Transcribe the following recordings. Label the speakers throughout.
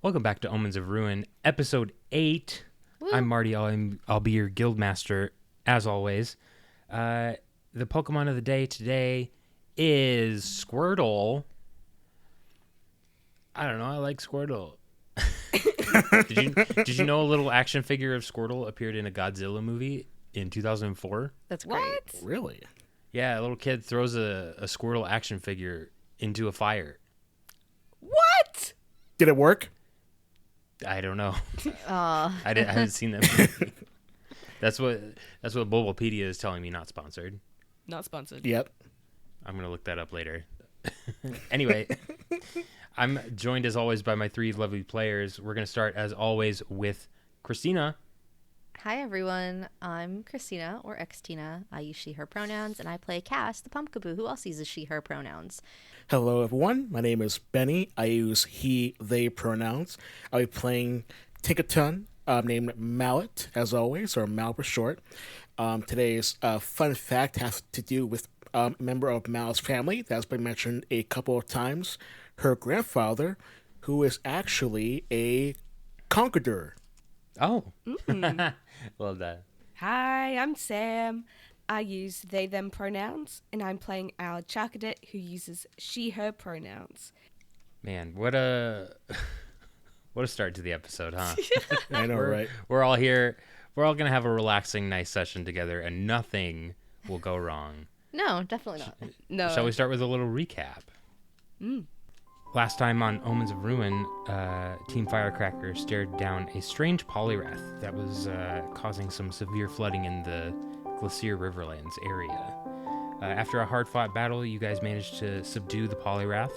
Speaker 1: Welcome back to Omens of Ruin, episode 8.
Speaker 2: Woo.
Speaker 1: I'm Marty. I'll be your guild master, as always. The Pokemon of the day today is Squirtle. I don't know. I like Squirtle. Did you know a little action figure of Squirtle appeared in a Godzilla movie in 2004?
Speaker 2: That's great.
Speaker 3: What? Really?
Speaker 1: Yeah, a little kid throws a Squirtle action figure into a fire.
Speaker 3: What? Did it work?
Speaker 1: I don't know. I haven't seen that movie. That's what Bulbapedia is telling me. Not sponsored.
Speaker 2: Not sponsored.
Speaker 3: Yep.
Speaker 1: I'm gonna look that up later. Anyway, I'm joined as always by my 3 lovely players. We're gonna start as always with Xtina.
Speaker 4: Hi everyone, I'm Xtina, or Xtina. I use she, her pronouns, and I play Cass, the Pumpkaboo, who also uses she, her pronouns.
Speaker 3: Hello, everyone. My name is Benny. I use he, they pronouns. I'll be playing Tinkatink, named Mallet, as always, or Mal for short. Today's fun fact has to do with a member of Mal's family that's been mentioned a couple of times. Her grandfather, who is actually a conqueror.
Speaker 1: Oh, love that.
Speaker 2: Hi, I'm Sam. I use they, them pronouns, and I'm playing our Charcadet who uses she, her pronouns.
Speaker 1: Man, what a start to the episode, huh?
Speaker 3: I know, right?
Speaker 1: We're all here. We're all gonna have a relaxing, nice session together, and nothing will go wrong.
Speaker 4: No, definitely not.
Speaker 2: No.
Speaker 1: Shall we start with a little recap? Last time on Omens of Ruin, Team Firecracker stared down a strange polyrath that was causing some severe flooding in the Glacier Riverlands area. After a hard-fought battle, you guys managed to subdue the polyrath,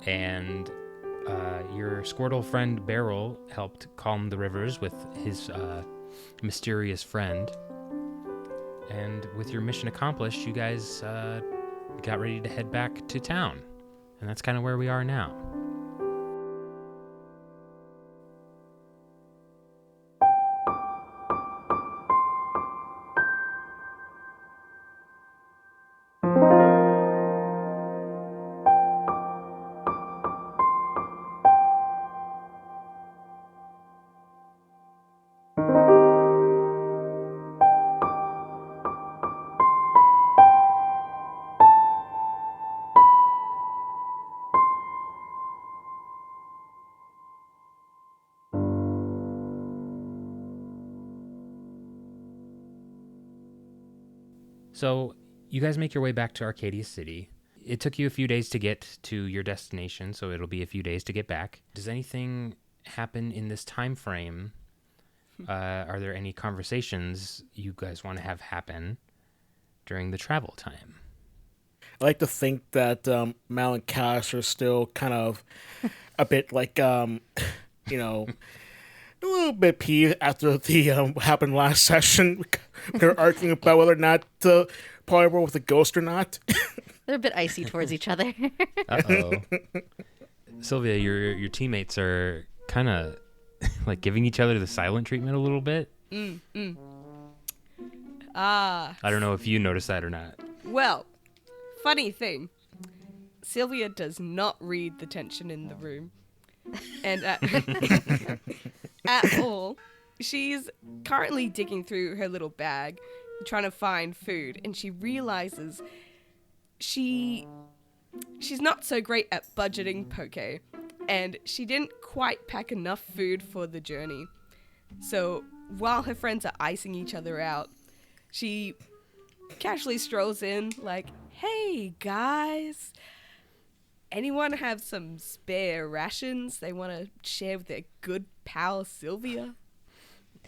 Speaker 1: and your Squirtle friend Beryl helped calm the rivers with his mysterious friend. And with your mission accomplished, you guys got ready to head back to town. And that's kind of where we are now. So, you guys make your way back to Arcadia City. It took you a few days to get to your destination, so it'll be a few days to get back. Does anything happen in this time frame? Are there any conversations you guys want to have happen during the travel time?
Speaker 3: I like to think that Mal and Cass are still kind of a bit like, a little bit peeved after the what happened last session. They're arguing about whether or not to polymorph with a ghost or not.
Speaker 4: They're a bit icy towards each other.
Speaker 1: Uh-oh. Silvia, your teammates are kind of like giving each other the silent treatment a little bit.
Speaker 2: Ah.
Speaker 1: I don't know if you noticed that or not.
Speaker 2: Well, funny thing. Silvia does not read the tension in the room. And at all. She's currently digging through her little bag, trying to find food, and she realizes she's not so great at budgeting poke, and she didn't quite pack enough food for the journey. So while her friends are icing each other out, she casually strolls in like, "Hey guys, anyone have some spare rations they want to share with their good pal Silvia?"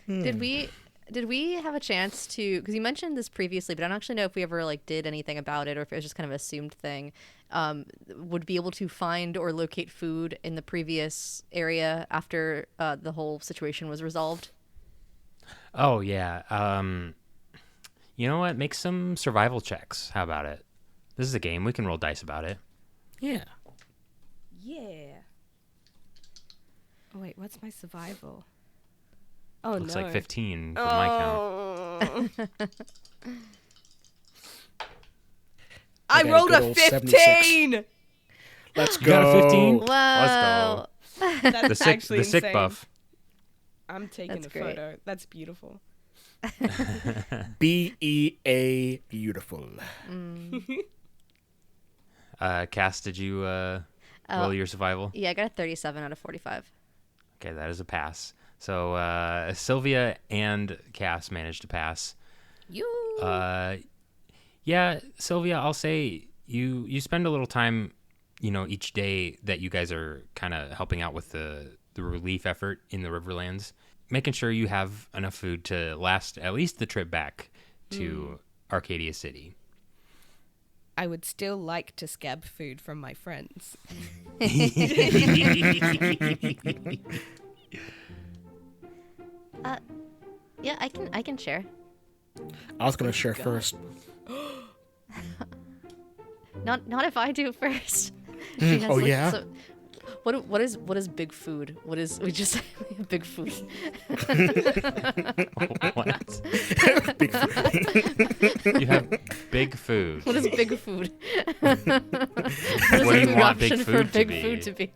Speaker 4: Did we have a chance to, because you mentioned this previously, but I don't actually know if we ever did anything about it or if it was just kind of an assumed thing, would be able to find or locate food in the previous area after the whole situation was resolved?
Speaker 1: Oh, yeah. You know what? Make some survival checks. How about it? This is a game. We can roll dice about it.
Speaker 3: Yeah.
Speaker 2: Yeah. Oh, wait, what's my survival? Oh,
Speaker 1: Looks
Speaker 2: no.
Speaker 1: like 15 from my count.
Speaker 2: I
Speaker 3: got a
Speaker 2: rolled
Speaker 3: good
Speaker 2: a
Speaker 3: old
Speaker 2: 15!
Speaker 3: Let's
Speaker 1: You got a
Speaker 3: go.
Speaker 1: 15?
Speaker 4: Wow.
Speaker 1: Let's
Speaker 2: That's actually
Speaker 1: the sick
Speaker 2: insane.
Speaker 1: buff.
Speaker 2: I'm taking
Speaker 4: That's
Speaker 2: a
Speaker 4: great.
Speaker 2: photo. That's beautiful.
Speaker 3: BEA beautiful.
Speaker 1: Cass, did you roll your survival?
Speaker 4: Yeah, I got a 37 out of 45.
Speaker 1: Okay, that is a pass. So Silvia and Cass managed to pass. Yeah, Silvia, I'll say you spend a little time, each day that you guys are kind of helping out with the relief effort in the Riverlands, making sure you have enough food to last at least the trip back to Arcadia City.
Speaker 2: I would still like to scab food from my friends.
Speaker 4: Yeah, I can share.
Speaker 3: I was gonna share first.
Speaker 4: Not if I do first.
Speaker 3: Oh, yeah?
Speaker 4: What is big food? We just big food.
Speaker 1: What?
Speaker 3: Big food.
Speaker 1: You have big food.
Speaker 4: What is big food?
Speaker 1: What do you want big
Speaker 4: for
Speaker 1: food
Speaker 4: big
Speaker 1: to be?
Speaker 4: food to be?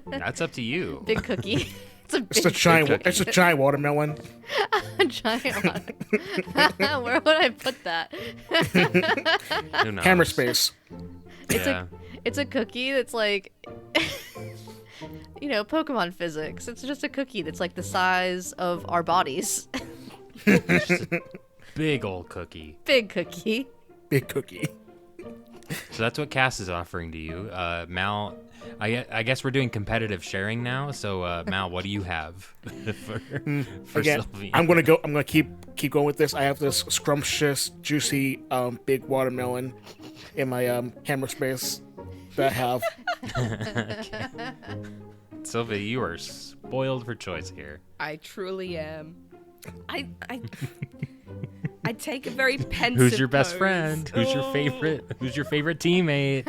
Speaker 1: That's up to you.
Speaker 4: Big cookie. It's a
Speaker 3: It's a
Speaker 4: big
Speaker 3: giant.
Speaker 1: cookie.
Speaker 3: It's a giant watermelon.
Speaker 4: giant one. Where would I put that?
Speaker 1: Who knows?
Speaker 3: Hammer space.
Speaker 1: Yeah.
Speaker 4: It's a cookie that's like, Pokemon physics. It's just a cookie that's like the size of our bodies.
Speaker 1: It's just a big old cookie.
Speaker 4: Big cookie.
Speaker 3: Big cookie.
Speaker 1: So that's what Cass is offering to you. Mal, I guess we're doing competitive sharing now. So Mal, what do you have for
Speaker 3: Again,
Speaker 1: Sylvie?
Speaker 3: I'm gonna keep going with this. I have this scrumptious, juicy, big watermelon in my hammer space that I have.
Speaker 1: Sylvia, you are spoiled for choice here.
Speaker 2: I truly am. I take a very pensive
Speaker 1: Who's your best
Speaker 2: pose.
Speaker 1: friend? Who's your favorite? Who's your favorite teammate?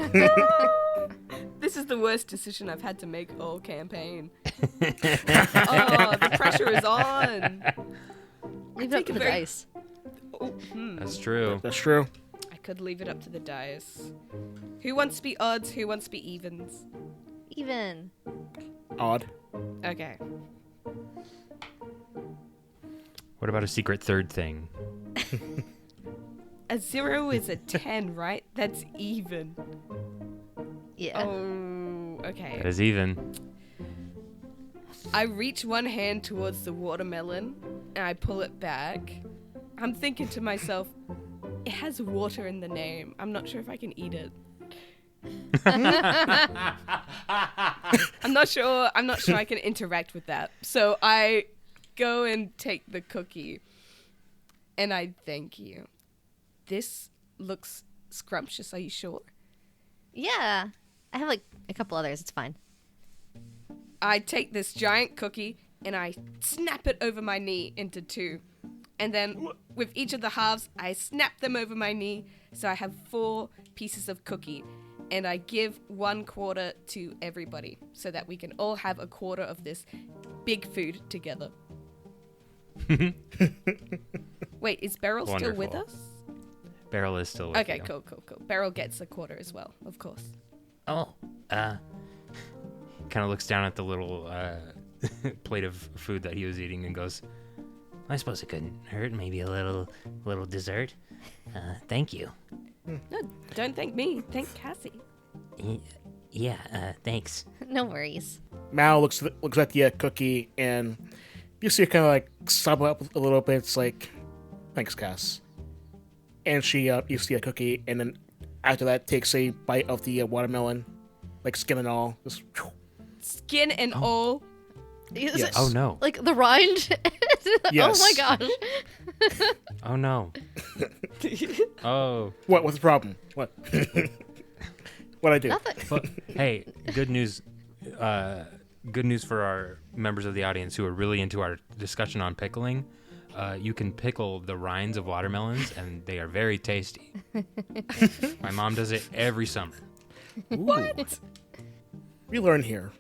Speaker 2: This is the worst decision I've had to make all campaign. The pressure is on.
Speaker 4: Leave it up to the dice.
Speaker 1: That's true.
Speaker 3: That's true.
Speaker 2: I could leave it up to the dice. Who wants to be odds? Who wants to be evens?
Speaker 4: Even.
Speaker 3: Odd.
Speaker 2: Okay.
Speaker 1: What about a secret third thing?
Speaker 2: A 0 is a 10, right? That's even.
Speaker 4: Yeah.
Speaker 2: Oh, okay.
Speaker 1: That is even.
Speaker 2: I reach one hand towards the watermelon and I pull it back. I'm thinking to myself, it has water in the name. I'm not sure if I can eat it. I'm not sure I can interact with that. So I go and take the cookie and I thank you. This looks scrumptious. Are you sure?
Speaker 4: Yeah. I have like a couple others. It's fine.
Speaker 2: I take this giant cookie and I snap it over my knee into two. And then with each of the halves, I snap them over my knee. So I have 4 pieces of cookie. And I give 1/4 to everybody so that we can all have a quarter of this big food together. Wait, is Beryl still with
Speaker 1: Wonderful.
Speaker 2: us?
Speaker 1: Beryl is still with
Speaker 2: Okay,
Speaker 1: you.
Speaker 2: cool. Beryl gets a quarter as well, of course.
Speaker 1: Oh, kind of looks down at the little plate of food that he was eating and goes, I suppose it couldn't hurt. Maybe a little dessert. Thank you.
Speaker 2: No, don't thank me. Thank Cassie.
Speaker 1: Yeah, thanks.
Speaker 4: No worries.
Speaker 3: Mal looks at the cookie and you see her kind of like sob up a little bit. It's like, thanks, Cass. And she you see a cookie, and then after that takes a bite of the watermelon, like skin and all. Just,
Speaker 2: Skin and all.
Speaker 3: Yes.
Speaker 1: Oh, no.
Speaker 4: Like the rind?
Speaker 3: Yes.
Speaker 4: Oh my gosh.
Speaker 1: Oh, no. Oh.
Speaker 3: what's the problem? What? What'd I do?
Speaker 4: Nothing.
Speaker 1: Well, hey, good news. Good news for our members of the audience who are really into our discussion on pickling. You can pickle the rinds of watermelons, and they are very tasty. My mom does it every summer.
Speaker 2: What?
Speaker 3: We learn here.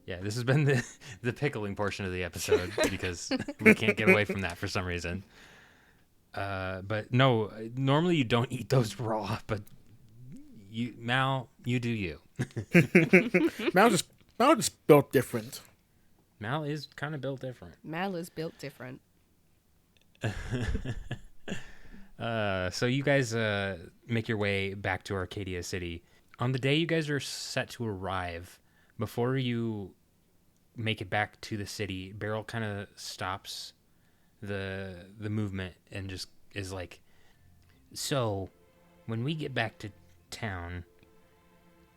Speaker 1: Yeah, this has been the pickling portion of the episode because we can't get away from that for some reason. But no, normally you don't eat those raw, but Mal, you do you.
Speaker 3: Mallet just built different.
Speaker 1: Mal is kind of built different.
Speaker 2: Mal is built different.
Speaker 1: So you guys make your way back to Arcadia City. On the day you guys are set to arrive, before you make it back to the city, Beryl kind of stops the movement and just is like, so when we get back to town,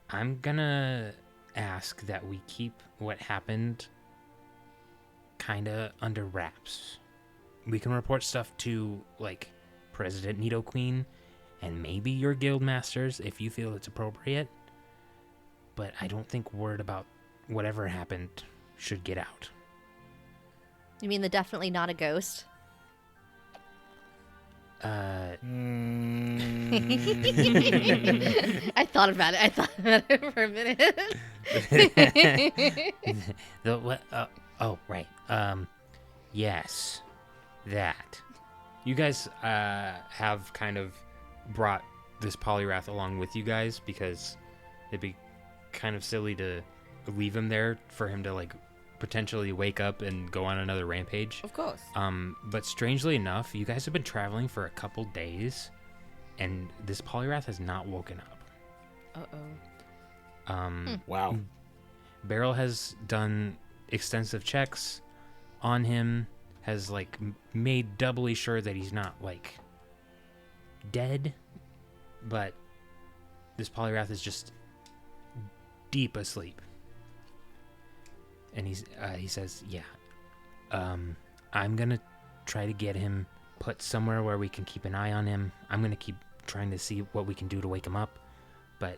Speaker 1: I'm gonna ask that we keep what happened kind of under wraps. We can report stuff to, like, President Nidoqueen and maybe your guild masters if you feel it's appropriate. But I don't think word about whatever happened should get out.
Speaker 4: You mean the definitely not a ghost? I thought about it for a minute.
Speaker 1: Right. Yes. That. You guys have kind of brought this polyrath along with you guys because it'd be kind of silly to leave him there for him to, like, potentially wake up and go on another rampage.
Speaker 2: Of course.
Speaker 1: But strangely enough, you guys have been traveling for a couple days, and this polyrath has not woken up.
Speaker 3: Wow.
Speaker 1: Beryl has done extensive checks on him, has, like, made doubly sure that he's not, like, dead, but this polyrath is just deep asleep. And he says, yeah, I'm gonna try to get him put somewhere where we can keep an eye on him. I'm gonna keep trying to see what we can do to wake him up, but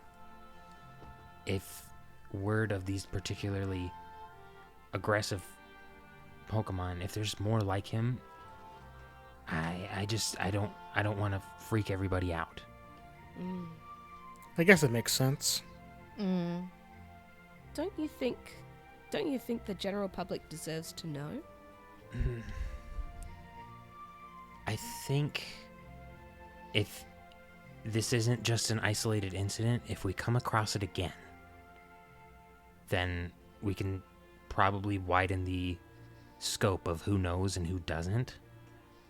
Speaker 1: if word of these particularly aggressive Pokemon, if there's more like him, I don't want to freak everybody out.
Speaker 3: I guess it makes sense.
Speaker 2: Don't you think the general public deserves to know?
Speaker 1: I think if this isn't just an isolated incident, if we come across it again, then we can probably widen the scope of who knows and who doesn't.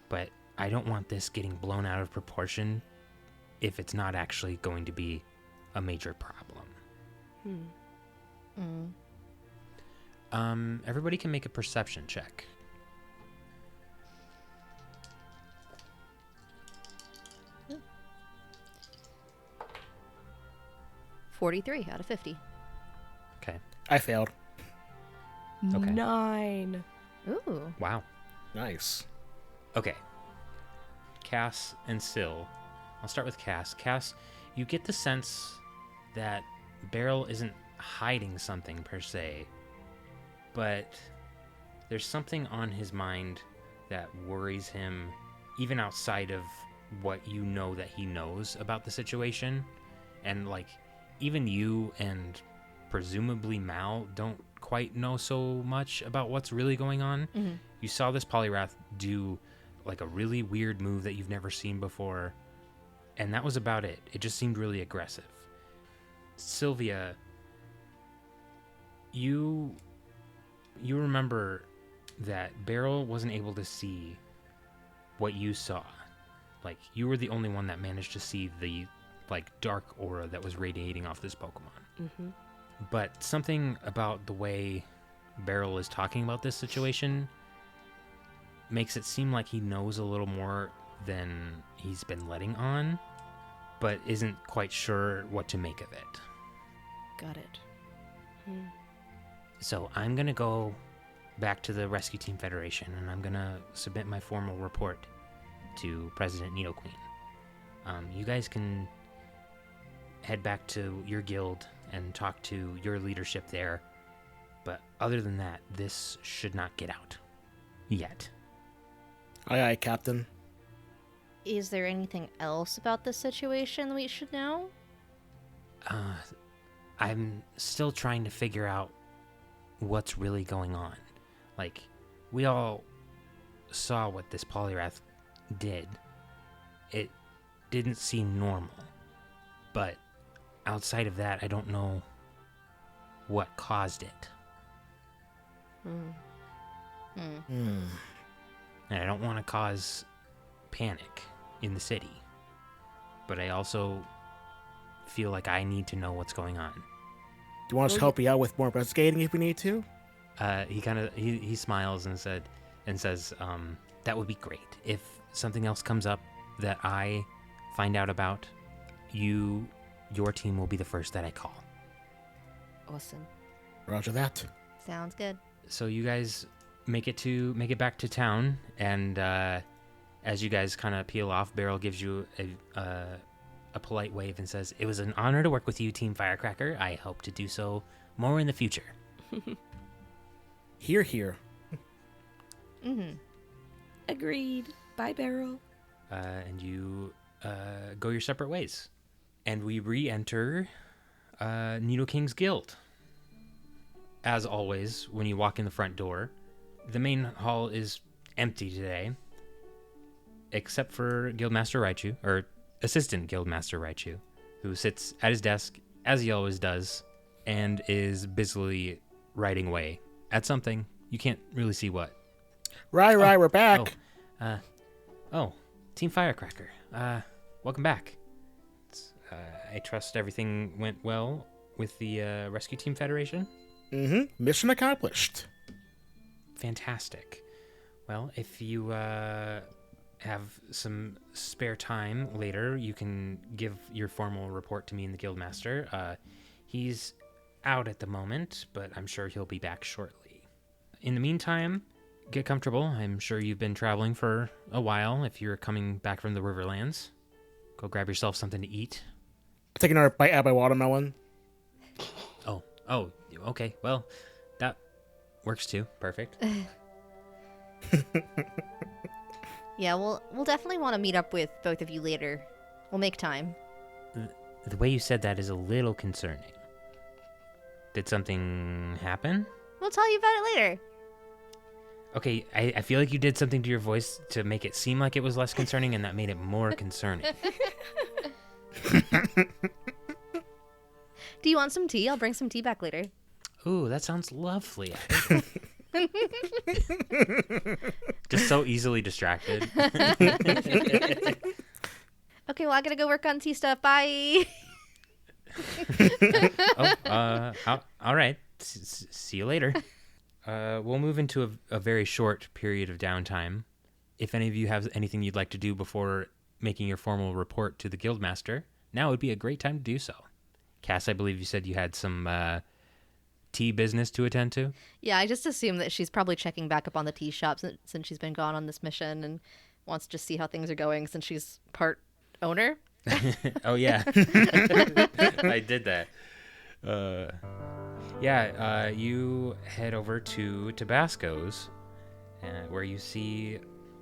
Speaker 1: But I don't want this getting blown out of proportion if it's not actually going to be a major problem. Everybody can make a perception check.
Speaker 4: 43 out of 50.
Speaker 1: Okay.
Speaker 3: I failed.
Speaker 1: Okay.
Speaker 2: 9.
Speaker 4: Ooh.
Speaker 1: Wow.
Speaker 3: Nice.
Speaker 1: Okay. Cass and Sil. I'll start with Cass. Cass, you get the sense that Beryl isn't hiding something per se, but there's something on his mind that worries him, even outside of what you know that he knows about the situation. And, like, even you and presumably Mal don't quite know so much about what's really going on.
Speaker 4: Mm-hmm.
Speaker 1: You saw this polyrath do, like, a really weird move that you've never seen before, and that was about it. It just seemed really aggressive. Silvia, you remember that Beryl wasn't able to see what you saw. Like, you were the only one that managed to see the, like, dark aura that was radiating off this Pokemon.
Speaker 2: Mm-hmm.
Speaker 1: But something about the way Beryl is talking about this situation makes it seem like he knows a little more than he's been letting on, but isn't quite sure what to make of it.
Speaker 2: Got it.
Speaker 1: So I'm going to go back to the Rescue Team Federation, and I'm going to submit my formal report to President Nidoqueen. You guys can head back to your guild and talk to your leadership there, but other than that, this should not get out. Yet.
Speaker 3: Aye, aye, Captain.
Speaker 4: Is there anything else about this situation we should know?
Speaker 1: I'm still trying to figure out what's really going on. Like, we all saw what this polyrath did. It didn't seem normal. But outside of that, I don't know what caused it. And I don't want to cause panic in the city, but I also feel like I need to know what's going on.
Speaker 3: Do you want us to help you out with more investigating if we need to?
Speaker 1: He smiles and says, that would be great. If something else comes up that I find out about, your team will be the first that I call.
Speaker 4: Awesome.
Speaker 3: Roger that.
Speaker 4: Sounds good.
Speaker 1: So you guys make it back to town, and as you guys kind of peel off, Beryl gives you a polite wave and says, "It was an honor to work with you, Team Firecracker. I hope to do so more in the future."
Speaker 3: Hear, hear.
Speaker 2: Agreed. Bye, Beryl.
Speaker 1: And you go your separate ways. And we re-enter Needle King's Guild. As always, when you walk in the front door, the main hall is empty today, except for Guildmaster Raichu, or Assistant Guildmaster Raichu, who sits at his desk, as he always does, and is busily writing away at something. You can't really see what.
Speaker 3: Right, we're back.
Speaker 1: Team Firecracker. Welcome back. I trust everything went well with the Rescue Team Federation?
Speaker 3: Mission accomplished.
Speaker 1: Fantastic. Well, if you have some spare time later, you can give your formal report to me and the Guildmaster. He's out at the moment, but I'm sure he'll be back shortly. In the meantime, get comfortable. I'm sure you've been traveling for a while if you're coming back from the Riverlands. Go grab yourself something to eat.
Speaker 3: Taking our bite out of my watermelon.
Speaker 1: Oh, okay. Well, that works too. Perfect.
Speaker 4: Yeah, we'll definitely want to meet up with both of you later. We'll make time.
Speaker 1: The way you said that is a little concerning. Did something happen?
Speaker 4: We'll tell you about it later.
Speaker 1: Okay, I feel like you did something to your voice to make it seem like it was less concerning, and that made it more concerning.
Speaker 4: Do you want some tea? I'll bring some tea back later.
Speaker 1: Ooh, that sounds lovely. Just so easily distracted.
Speaker 4: Okay, well, I gotta go work on tea stuff. Bye.
Speaker 1: All right. See you later. We'll move into a very short period of downtime. If any of you have anything you'd like to do before making your formal report to the Guildmaster, now would be a great time to do so. Cass, I believe you said you had some tea business to attend to?
Speaker 4: Yeah, I just assume that she's probably checking back up on the tea shop since she's been gone on this mission and wants to see how things are going since she's part owner.
Speaker 1: Oh, yeah. I did that. You head over to Tabasco's, where you see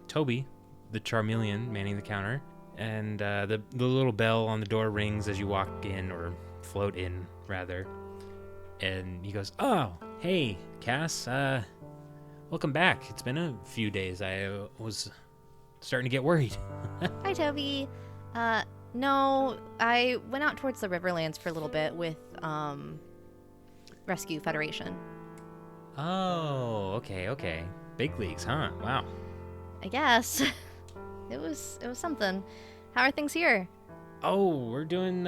Speaker 1: Toby, the Charmeleon, manning the counter, and the little bell on the door rings as you walk in, or float in, rather. And he goes, "Oh, hey, Cass, welcome back. It's been a few days. I was starting to get worried."
Speaker 4: Hi, Toby. No, I went out towards the Riverlands for a little bit with, Rescue Federation.
Speaker 1: Oh, okay. Big leagues, huh? Wow.
Speaker 4: I guess. It was something. How are things here?
Speaker 1: Oh, we're doing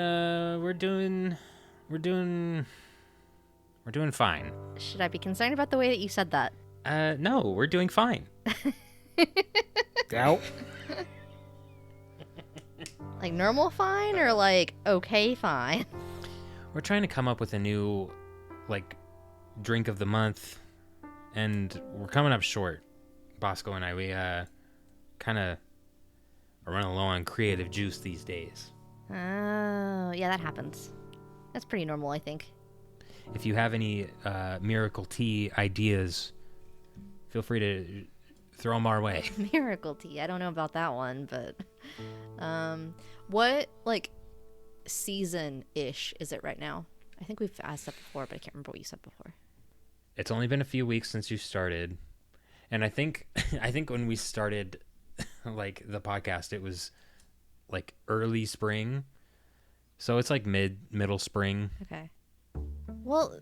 Speaker 1: fine.
Speaker 4: Should I be concerned about the way that you said that?
Speaker 1: No, we're doing fine.
Speaker 3: Doubt.
Speaker 4: Like normal fine or like okay fine?
Speaker 1: We're trying to come up with a new, drink of the month, and we're coming up short. Bosco and I, we kind of are running low on creative juice these days.
Speaker 4: Oh, yeah, that happens. That's pretty normal, I think.
Speaker 1: If you have any miracle tea ideas, feel free to throw them our way.
Speaker 4: Miracle tea. I don't know about that one, but what season-ish is it right now? I think we've asked that before, but I can't remember what you said before.
Speaker 1: It's only been a few weeks since you started, and I think when we started the podcast, it was early spring, so it's middle spring.
Speaker 4: Okay. Well,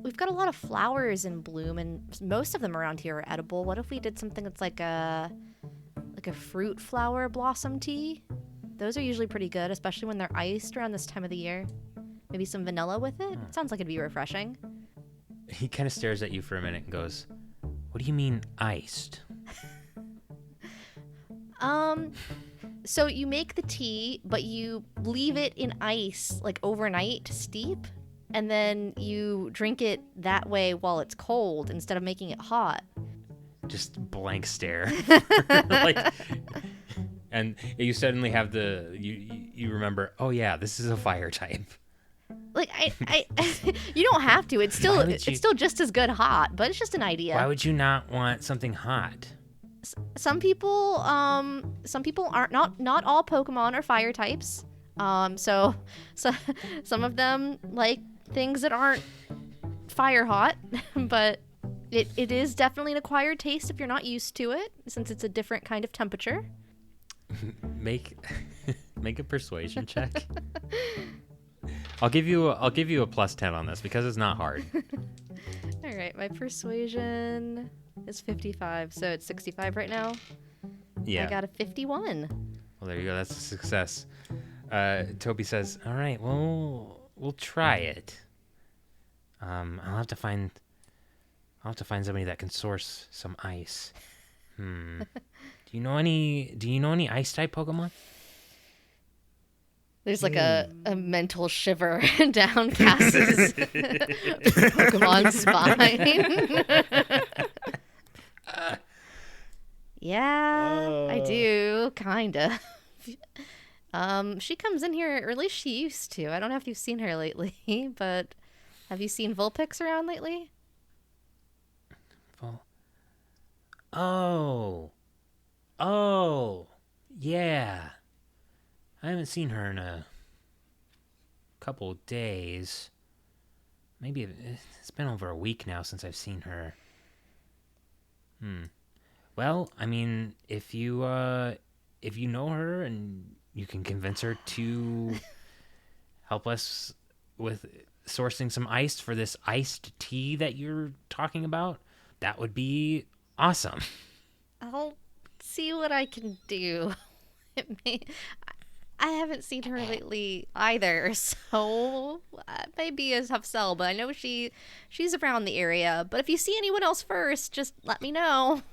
Speaker 4: we've got a lot of flowers in bloom, and most of them around here are edible. What if we did something that's like a fruit flower blossom tea? Those are usually pretty good, especially when they're iced around this time of the year. Maybe some vanilla with it? Sounds like it'd be refreshing.
Speaker 1: He kind of stares at you for a minute and goes, "What do you mean iced?"
Speaker 4: So you make the tea, but you leave it in ice like overnight to steep, and then you drink it that way while it's cold instead of making it hot.
Speaker 1: Just blank stare. And you suddenly have you remember, oh yeah, this is a fire type.
Speaker 4: Like I you don't have to. It's still just as good hot, but it's just an idea.
Speaker 1: Why would you not want something hot?
Speaker 4: Some people aren't not all Pokemon are fire types. So some of them like things that aren't fire hot, but it is definitely an acquired taste if you're not used to it, since it's a different kind of temperature.
Speaker 1: Make a persuasion check. I'll give you a +10 on this because it's not hard.
Speaker 4: All right, my persuasion is 55, so it's 65 right now.
Speaker 1: Yeah.
Speaker 4: I got a 51.
Speaker 1: Well, there you go. That's a success. Toby says, "All right, well, we'll try it. I'll have to find somebody that can source some ice. Do you know any ice type Pokemon?"
Speaker 4: There's like a mental shiver down Cass's Pokemon spine. Yeah, I do, kinda. She comes in here, or at least she used to. I don't know if you've seen her lately, but have you seen Vulpix around lately?
Speaker 1: Oh, yeah. I haven't seen her in a couple of days. Maybe it's been over a week now since I've seen her. Well, I mean, if you know her and you can convince her to help us with sourcing some ice for this iced tea that you're talking about, that would be awesome.
Speaker 4: I'll see what I can do. I haven't seen her lately either, so it may be a tough sell, but I know she's around the area. But if you see anyone else first, just let me know.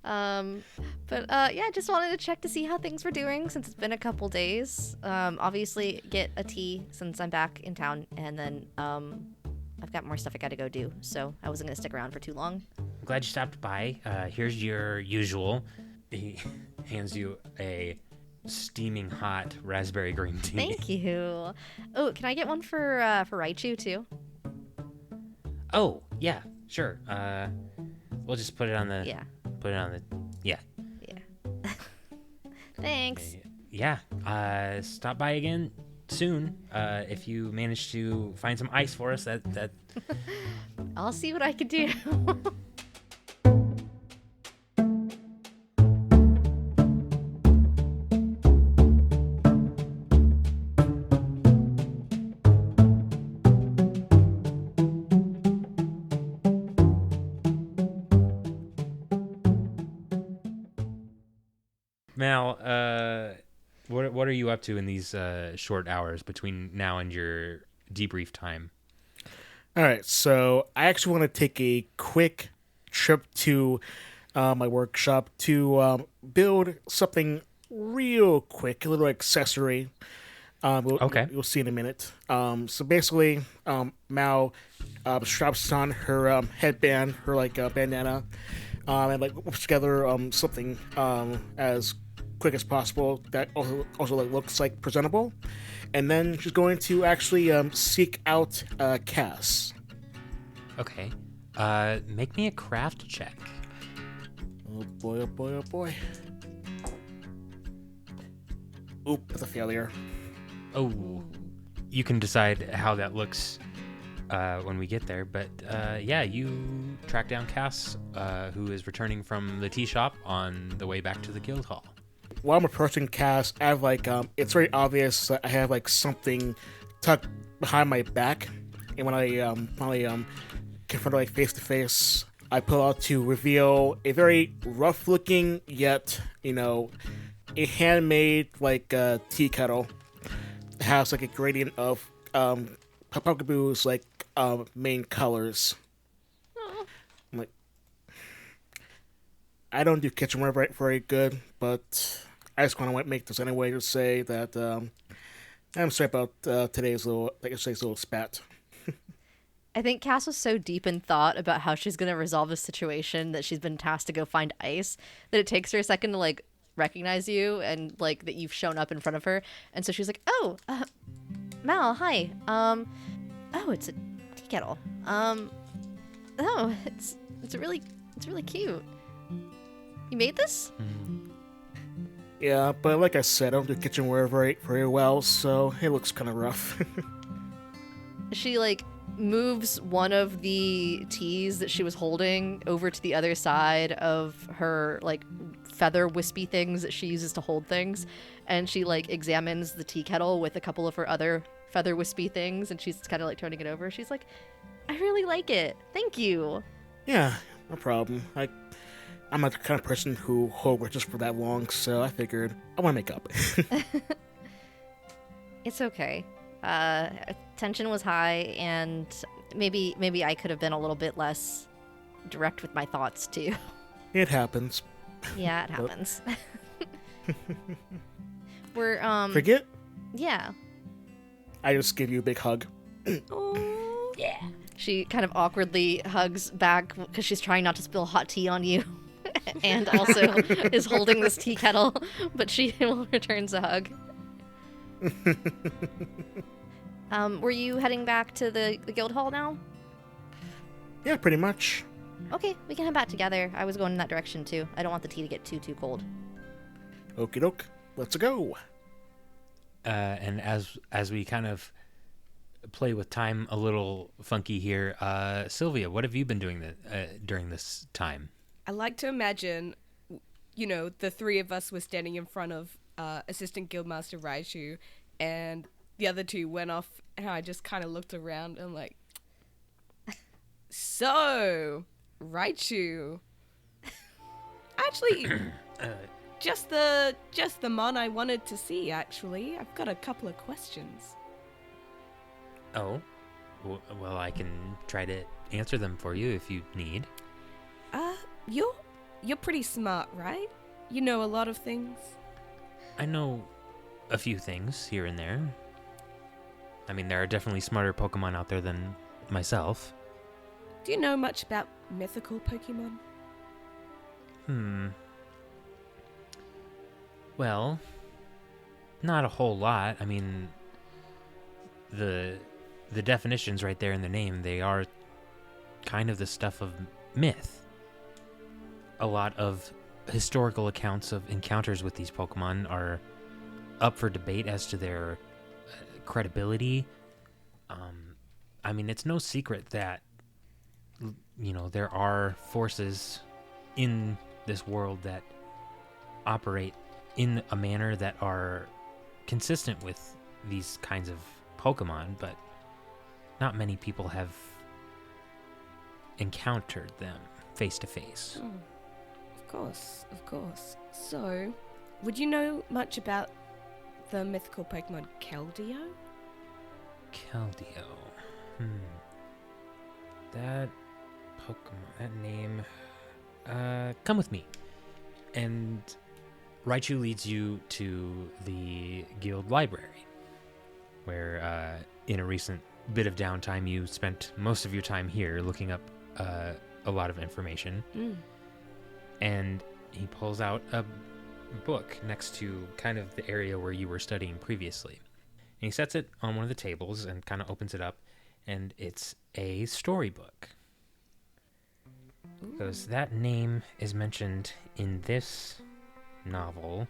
Speaker 4: Yeah, just wanted to check to see how things were doing since it's been a couple days. Obviously get a tea since I'm back in town, and then I've got more stuff I gotta go do, so I wasn't gonna stick around for too long.
Speaker 1: I'm glad you stopped by. Here's your usual. He hands you a steaming hot raspberry green tea.
Speaker 4: Thank you. Oh, can I get one for Raichu too?
Speaker 1: Oh, yeah, sure. We'll just put it on the...
Speaker 4: Yeah.
Speaker 1: Yeah.
Speaker 4: Thanks.
Speaker 1: Yeah. Stop by again soon. If you manage to find some ice for us, that...
Speaker 4: I'll see what I can do.
Speaker 1: Mal, what are you up to in these short hours between now and your debrief time?
Speaker 3: All right, so I actually want to take a quick trip to my workshop to build something real quick, a little accessory.
Speaker 1: Okay.
Speaker 3: You'll see in a minute. So basically, Mal straps on her headband, her bandana, and whips together something as quick as possible that also looks presentable, and then she's going to actually seek out Cass.
Speaker 1: Okay. Make me a craft check.
Speaker 3: Oh boy, oh boy, oh boy. Oop, that's a failure.
Speaker 1: Oh, you can decide how that looks when we get there, but yeah, you track down Cass, who is returning from the tea shop on the way back to the guild hall.
Speaker 3: While I'm approaching Cass, I have it's very obvious that I have something tucked behind my back, and when I finally confront her face to face, I pull out to reveal a very rough-looking yet, a handmade tea kettle. It has like a gradient of Pumpkaboo's main colors.
Speaker 4: Aw.
Speaker 3: I'm like, I don't do kitchenware very good, but I just want to make this anyway to say that I'm sorry about today's little spat.
Speaker 4: I think Cass was so deep in thought about how she's going to resolve this situation that she's been tasked to go find ice that it takes her a second to recognize you and that you've shown up in front of her. And so she's like, "Oh, Mal, hi. Oh, it's a tea kettle. Oh, it's really cute. You made this?"
Speaker 3: Yeah, but like I said, I don't do kitchenware very well, so it looks kind of rough.
Speaker 4: She moves one of the teas that she was holding over to the other side of her feather wispy things that she uses to hold things, and she examines the tea kettle with a couple of her other feather wispy things, and she's kind of turning it over. She's like, "I really like it. Thank you."
Speaker 3: Yeah, no problem. I'm not the kind of person who holds grudges for that long, so I figured I want to make up.
Speaker 4: It's okay. Tension was high, and maybe I could have been a little bit less direct with my thoughts too.
Speaker 3: It happens.
Speaker 4: Yeah, it happens. We're
Speaker 3: Forget?
Speaker 4: Yeah.
Speaker 3: I just give you a big hug.
Speaker 2: Oh,
Speaker 4: Yeah. She kind of awkwardly hugs back because she's trying not to spill hot tea on you, and also is holding this tea kettle, but she returns a hug. Were you heading back to the guild hall now?
Speaker 3: Yeah, pretty much.
Speaker 4: Okay, we can head back together. I was going in that direction too. I don't want the tea to get too cold.
Speaker 3: Okie doke. Let's go.
Speaker 1: And as we kind of play with time a little funky here, Silvia, what have you been doing during this time?
Speaker 2: I like to imagine, the three of us were standing in front of Assistant Guildmaster Raichu, and the other two went off, and I just kind of looked around and so, Raichu. Actually, just the mon I wanted to see, actually. I've got a couple of questions.
Speaker 1: Oh, well, I can try to answer them for you if you need.
Speaker 2: You're pretty smart, right? You know a lot of things.
Speaker 1: I know a few things here and there. I mean, there are definitely smarter Pokemon out there than myself.
Speaker 2: Do you know much about mythical Pokemon?
Speaker 1: Well, not a whole lot. I mean, the definition's right there in the name. They are kind of the stuff of myth. A lot of historical accounts of encounters with these Pokemon are up for debate as to their credibility. I mean, it's no secret that, there are forces in this world that operate in a manner that are consistent with these kinds of Pokemon, but not many people have encountered them face to face.
Speaker 2: Of course. So, would you know much about the mythical Pokemon Keldeo?
Speaker 1: Keldeo. That Pokemon, that name. Come with me. And Raichu leads you to the guild library, where in a recent bit of downtime you spent most of your time here looking up a lot of information. And he pulls out a book next to kind of the area where you were studying previously. And he sets it on one of the tables and kind of opens it up, and it's a storybook. Because that name is mentioned in this novel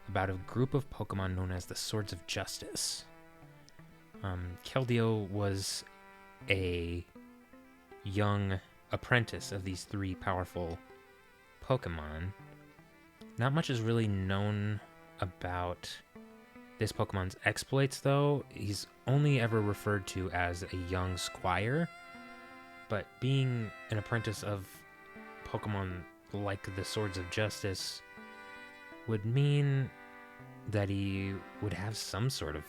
Speaker 1: about a group of Pokemon known as the Swords of Justice. Keldeo was a young apprentice of these three powerful Pokemon. Not much is really known about this Pokemon's exploits, though, he's only ever referred to as a young squire. But being an apprentice of Pokemon like the Swords of Justice would mean that he would have some sort of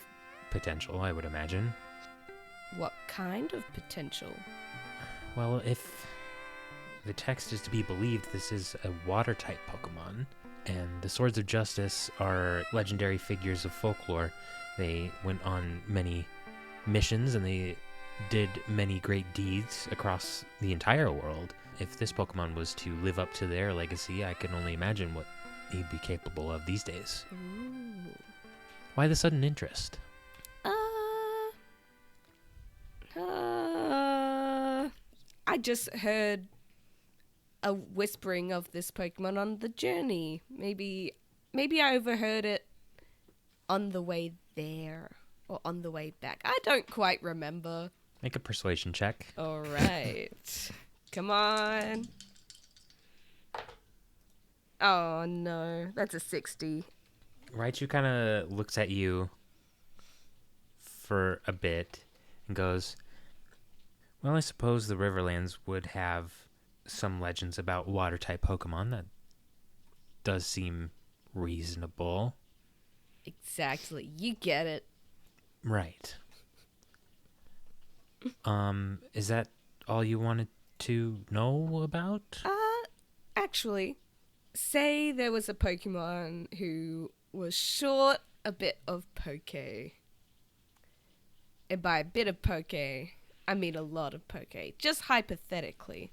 Speaker 1: potential, I would imagine.
Speaker 2: What kind of potential?
Speaker 1: Well, if the text is to be believed, this is a water-type Pokemon, and the Swords of Justice are legendary figures of folklore. They went on many missions, and they did many great deeds across the entire world. If this Pokemon was to live up to their legacy, I can only imagine what he'd be capable of these days.
Speaker 2: Ooh.
Speaker 1: Why the sudden interest?
Speaker 2: I just heard a whispering of this Pokemon on the journey. Maybe I overheard it on the way there or on the way back. I don't quite remember.
Speaker 1: Make a persuasion check.
Speaker 2: All right. Come on. Oh, no. That's a 60.
Speaker 1: Raichu kind of looks at you for a bit and goes, well, I suppose the Riverlands would have some legends about water-type Pokemon. That does seem reasonable.
Speaker 2: Exactly. You get it.
Speaker 1: Right. Is that all you wanted to know about?
Speaker 2: Actually, say there was a Pokemon who was short a bit of Poke. And by a bit of Poke, I mean a lot of Poke. Just hypothetically.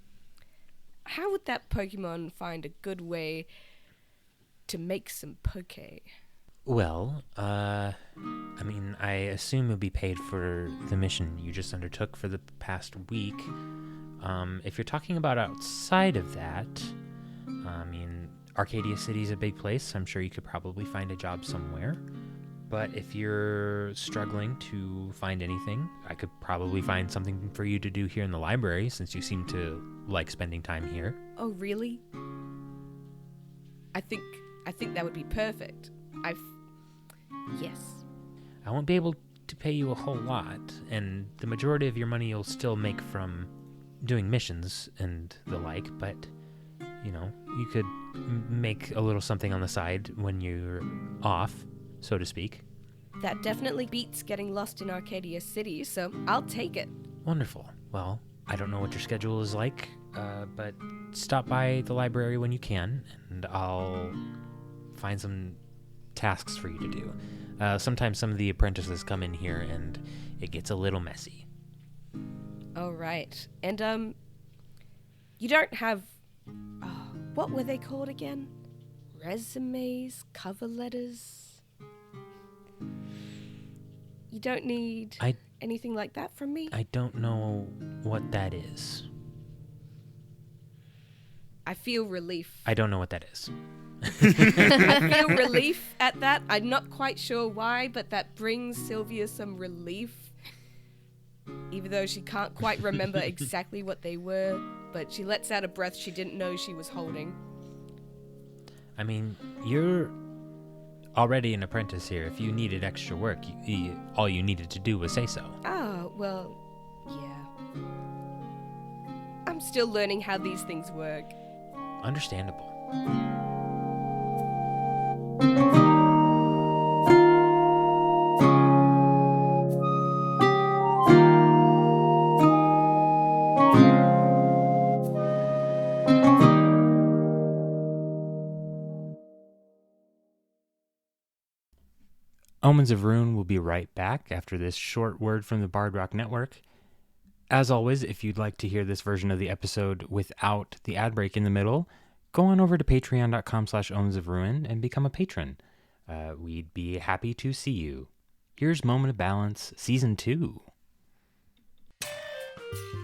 Speaker 2: How would that Pokemon find a good way to make some Poke?
Speaker 1: Well, I mean, I assume you'll be paid for the mission you just undertook for the past week. If you're talking about outside of that, I mean, Arcadia City's a big place. I'm sure you could probably find a job somewhere. But if you're struggling to find anything, I could probably find something for you to do here in the library, since you seem to like spending time here.
Speaker 2: Oh, really? I think that would be perfect. Yes.
Speaker 1: I won't be able to pay you a whole lot, and the majority of your money you'll still make from doing missions and the like, but, you know, you could make a little something on the side when you're off, so to speak.
Speaker 2: That definitely beats getting lost in Arcadia City, so I'll take it.
Speaker 1: Wonderful. Well, I don't know what your schedule is like, but stop by the library when you can, and I'll find some tasks for you to do. Sometimes some of the apprentices come in here, and it gets a little messy.
Speaker 2: All right. And, you don't have... what were they called again? Resumes? Cover letters? You don't need anything like that from me?
Speaker 1: I don't know what that is.
Speaker 2: I feel relief.
Speaker 1: I don't know what that is.
Speaker 2: I feel relief at that. I'm not quite sure why, but that brings Silvia some relief. Even though she can't quite remember exactly what they were, but she lets out a breath she didn't know she was holding.
Speaker 1: I mean, you're already an apprentice here. If you needed extra work, all you needed to do was say so.
Speaker 2: Oh, well, yeah. I'm still learning how these things work.
Speaker 1: Understandable. Omens of Ruin will be right back after this short word from the Bard Rock Network. As always, if you'd like to hear this version of the episode without the ad break in the middle, go on over to patreon.com/Omens of Ruin and become a patron. We'd be happy to see you. Here's Moment of Balance, Season 2.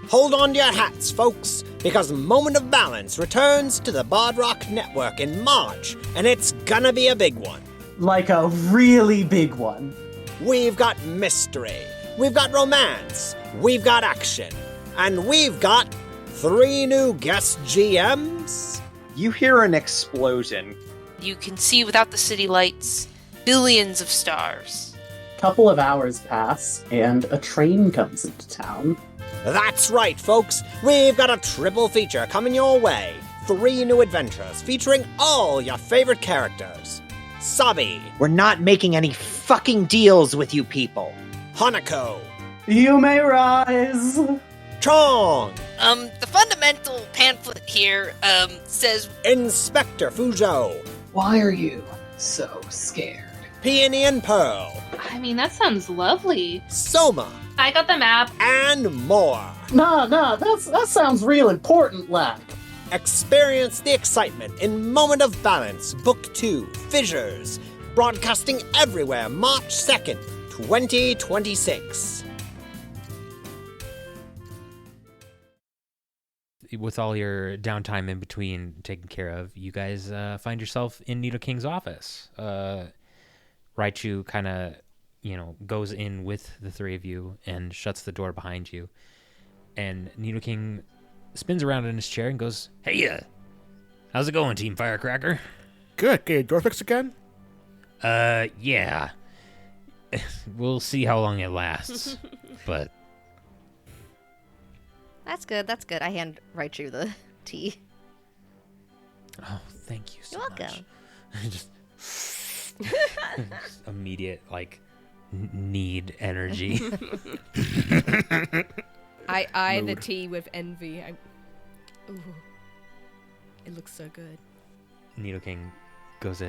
Speaker 5: Hold on to your hats, folks, because Moment of Balance returns to the Bard Rock Network in March, and it's gonna be a big one.
Speaker 6: Like a really big one.
Speaker 5: We've got mystery, we've got romance, we've got action, and we've got 3 new guest GMs.
Speaker 6: You hear an explosion.
Speaker 7: You can see without the city lights. billions of stars.
Speaker 6: Couple of hours pass, and a train comes into town.
Speaker 5: That's right, folks. We've got a triple feature coming your way. 3 new adventures featuring all your favorite characters. Sabi,
Speaker 8: We're not making any fucking deals with you people.
Speaker 5: Hanako,
Speaker 6: You may rise!
Speaker 5: Chong,
Speaker 7: The fundamental pamphlet here, says
Speaker 5: Inspector Fujo,
Speaker 6: Why are you so scared?
Speaker 5: Peony and Pearl,
Speaker 9: I mean, that sounds lovely.
Speaker 5: Soma,
Speaker 9: I got the map.
Speaker 5: and more.
Speaker 6: Nah, that sounds real important, lad.
Speaker 5: Experience the excitement in Moment of Balance, Book 2, Fissures, broadcasting everywhere March 2nd, 2026.
Speaker 1: With all your downtime in between taken care of, you guys find yourself in Nidoking's office. Raichu kind of, goes in with the 3 of you and shuts the door behind you. And Nidoking spins around in his chair and goes, "Hey, how's it going, Team Firecracker?"
Speaker 3: Good. Get your door fixed again?
Speaker 1: Yeah. We'll see how long it lasts. But
Speaker 4: That's good. That's good. I hand Raichu the tea.
Speaker 1: oh, thank you so
Speaker 4: You're
Speaker 1: much.
Speaker 4: welcome.
Speaker 1: Just immediate need energy.
Speaker 2: I eye the
Speaker 3: Mood.
Speaker 2: tea with envy. Ooh, it looks so good.
Speaker 1: Nidoking goes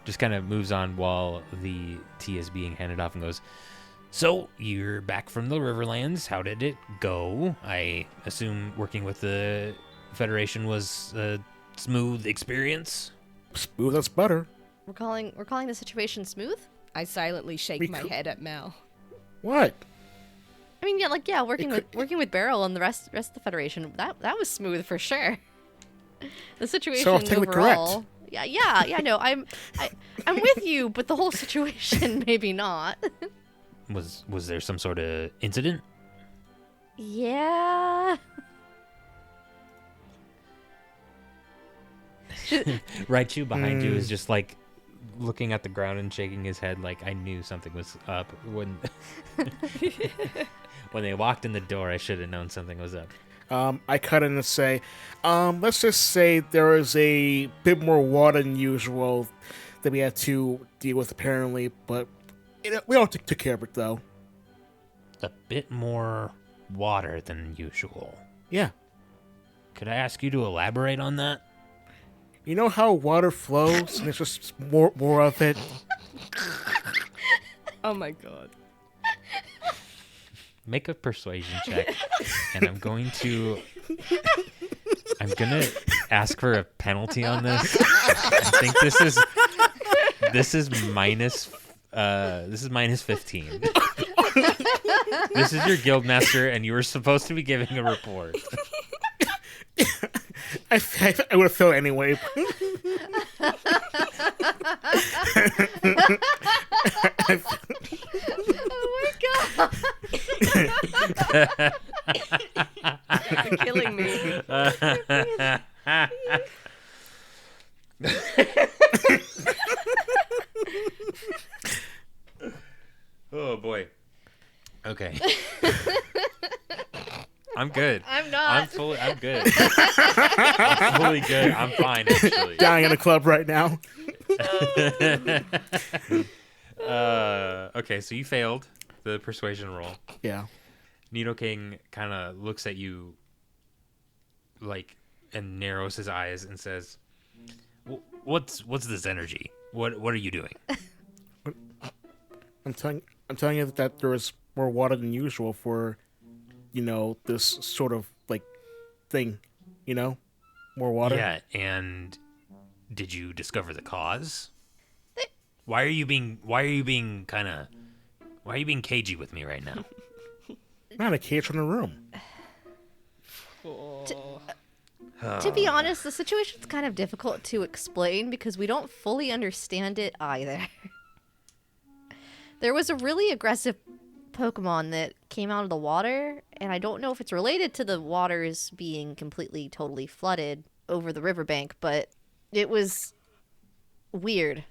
Speaker 1: just kind of moves on while the tea is being handed off and goes, "So, you're back from the Riverlands. How did it go? I assume working with the Federation was a smooth experience?"
Speaker 3: Smooth as butter.
Speaker 4: We're calling the situation smooth?
Speaker 2: I silently shake my head at Mal.
Speaker 3: What?
Speaker 4: I mean, working with Beryl and the rest of the Federation, that was smooth for sure. The situation
Speaker 3: technically
Speaker 4: overall.
Speaker 3: correct.
Speaker 4: Yeah, no, I'm with you, but the whole situation maybe not.
Speaker 1: Was there some sort of incident?
Speaker 4: Yeah.
Speaker 1: Raichu behind you is just looking at the ground and shaking his head like I knew something was up when when they walked in the door. I should have known something was up.
Speaker 3: I cut in and say, let's just say there is a bit more water than usual that we had to deal with apparently, but we all took care of it though.
Speaker 1: A bit more water than usual.
Speaker 3: Yeah.
Speaker 1: Could I ask you to elaborate on that?
Speaker 3: You know how water flows and there's just more of it?
Speaker 2: Oh my god.
Speaker 1: Make a persuasion check, and I'm gonna ask for a penalty on this. I think this is minus 15. This is your guildmaster, and you were supposed to be giving a report.
Speaker 3: I would have failed anyway.
Speaker 4: Oh my god.
Speaker 2: You're killing me.
Speaker 1: Oh boy. Okay. I'm good.
Speaker 4: I'm not.
Speaker 1: I'm good. I'm fully good. I'm fine, actually.
Speaker 3: Dying in a club right now.
Speaker 1: Okay, so you failed the persuasion roll.
Speaker 3: Yeah.
Speaker 1: Nidoking kind of looks at you and narrows his eyes and says, "What's this energy? What are you doing?"
Speaker 3: I'm telling you that there is more water than usual for, this sort of thing, more water.
Speaker 1: Yeah, and did you discover the cause? Why are you being cagey with me right now?
Speaker 3: Not a cage from the room.
Speaker 4: To be honest, the situation's kind of difficult to explain because we don't fully understand it either. There was a really aggressive Pokemon that came out of the water, and I don't know if it's related to the waters being completely, totally flooded over the riverbank, but it was weird.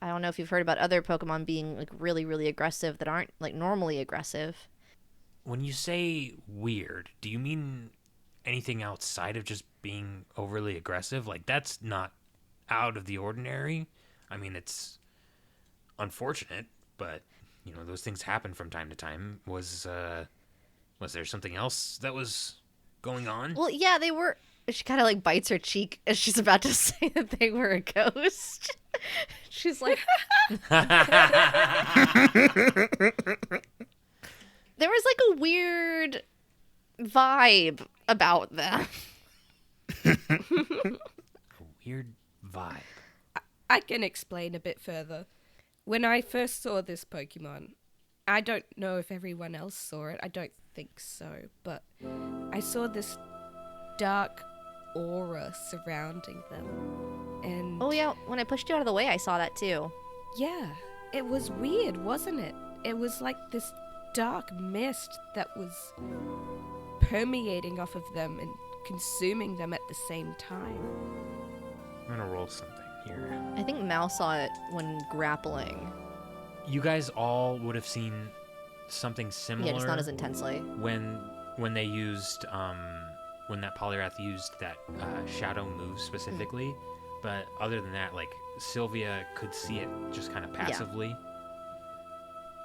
Speaker 4: I don't know if you've heard about other Pokemon being like really, really aggressive that aren't like normally aggressive.
Speaker 1: When you say weird, do you mean anything outside of just being overly aggressive? Like, that's not out of the ordinary. I mean, it's unfortunate, but, you know, those things happen from time to time. Was there something else that was going on?
Speaker 4: Well, yeah, they were. She kind of like bites her cheek as she's about to say that they were a ghost. She's like, there was like a weird vibe about them.
Speaker 1: A weird vibe.
Speaker 2: I can explain a bit further. When I first saw this Pokemon, I don't know if everyone else saw it. I don't think so. But I saw this dark aura surrounding them. And
Speaker 4: Oh yeah, when I pushed you out of the way, I saw that too.
Speaker 2: yeah, it was weird, wasn't it? It was like this dark mist that was permeating off of them and consuming them at the same time.
Speaker 1: I'm gonna roll something here.
Speaker 4: I think Mal saw it when grappling.
Speaker 1: You guys all would have seen something similar.
Speaker 4: Yeah, just not as intensely.
Speaker 1: When they used when that Poliwrath used that shadow move specifically. But other than that, like, Silvia could see it just kind of passively.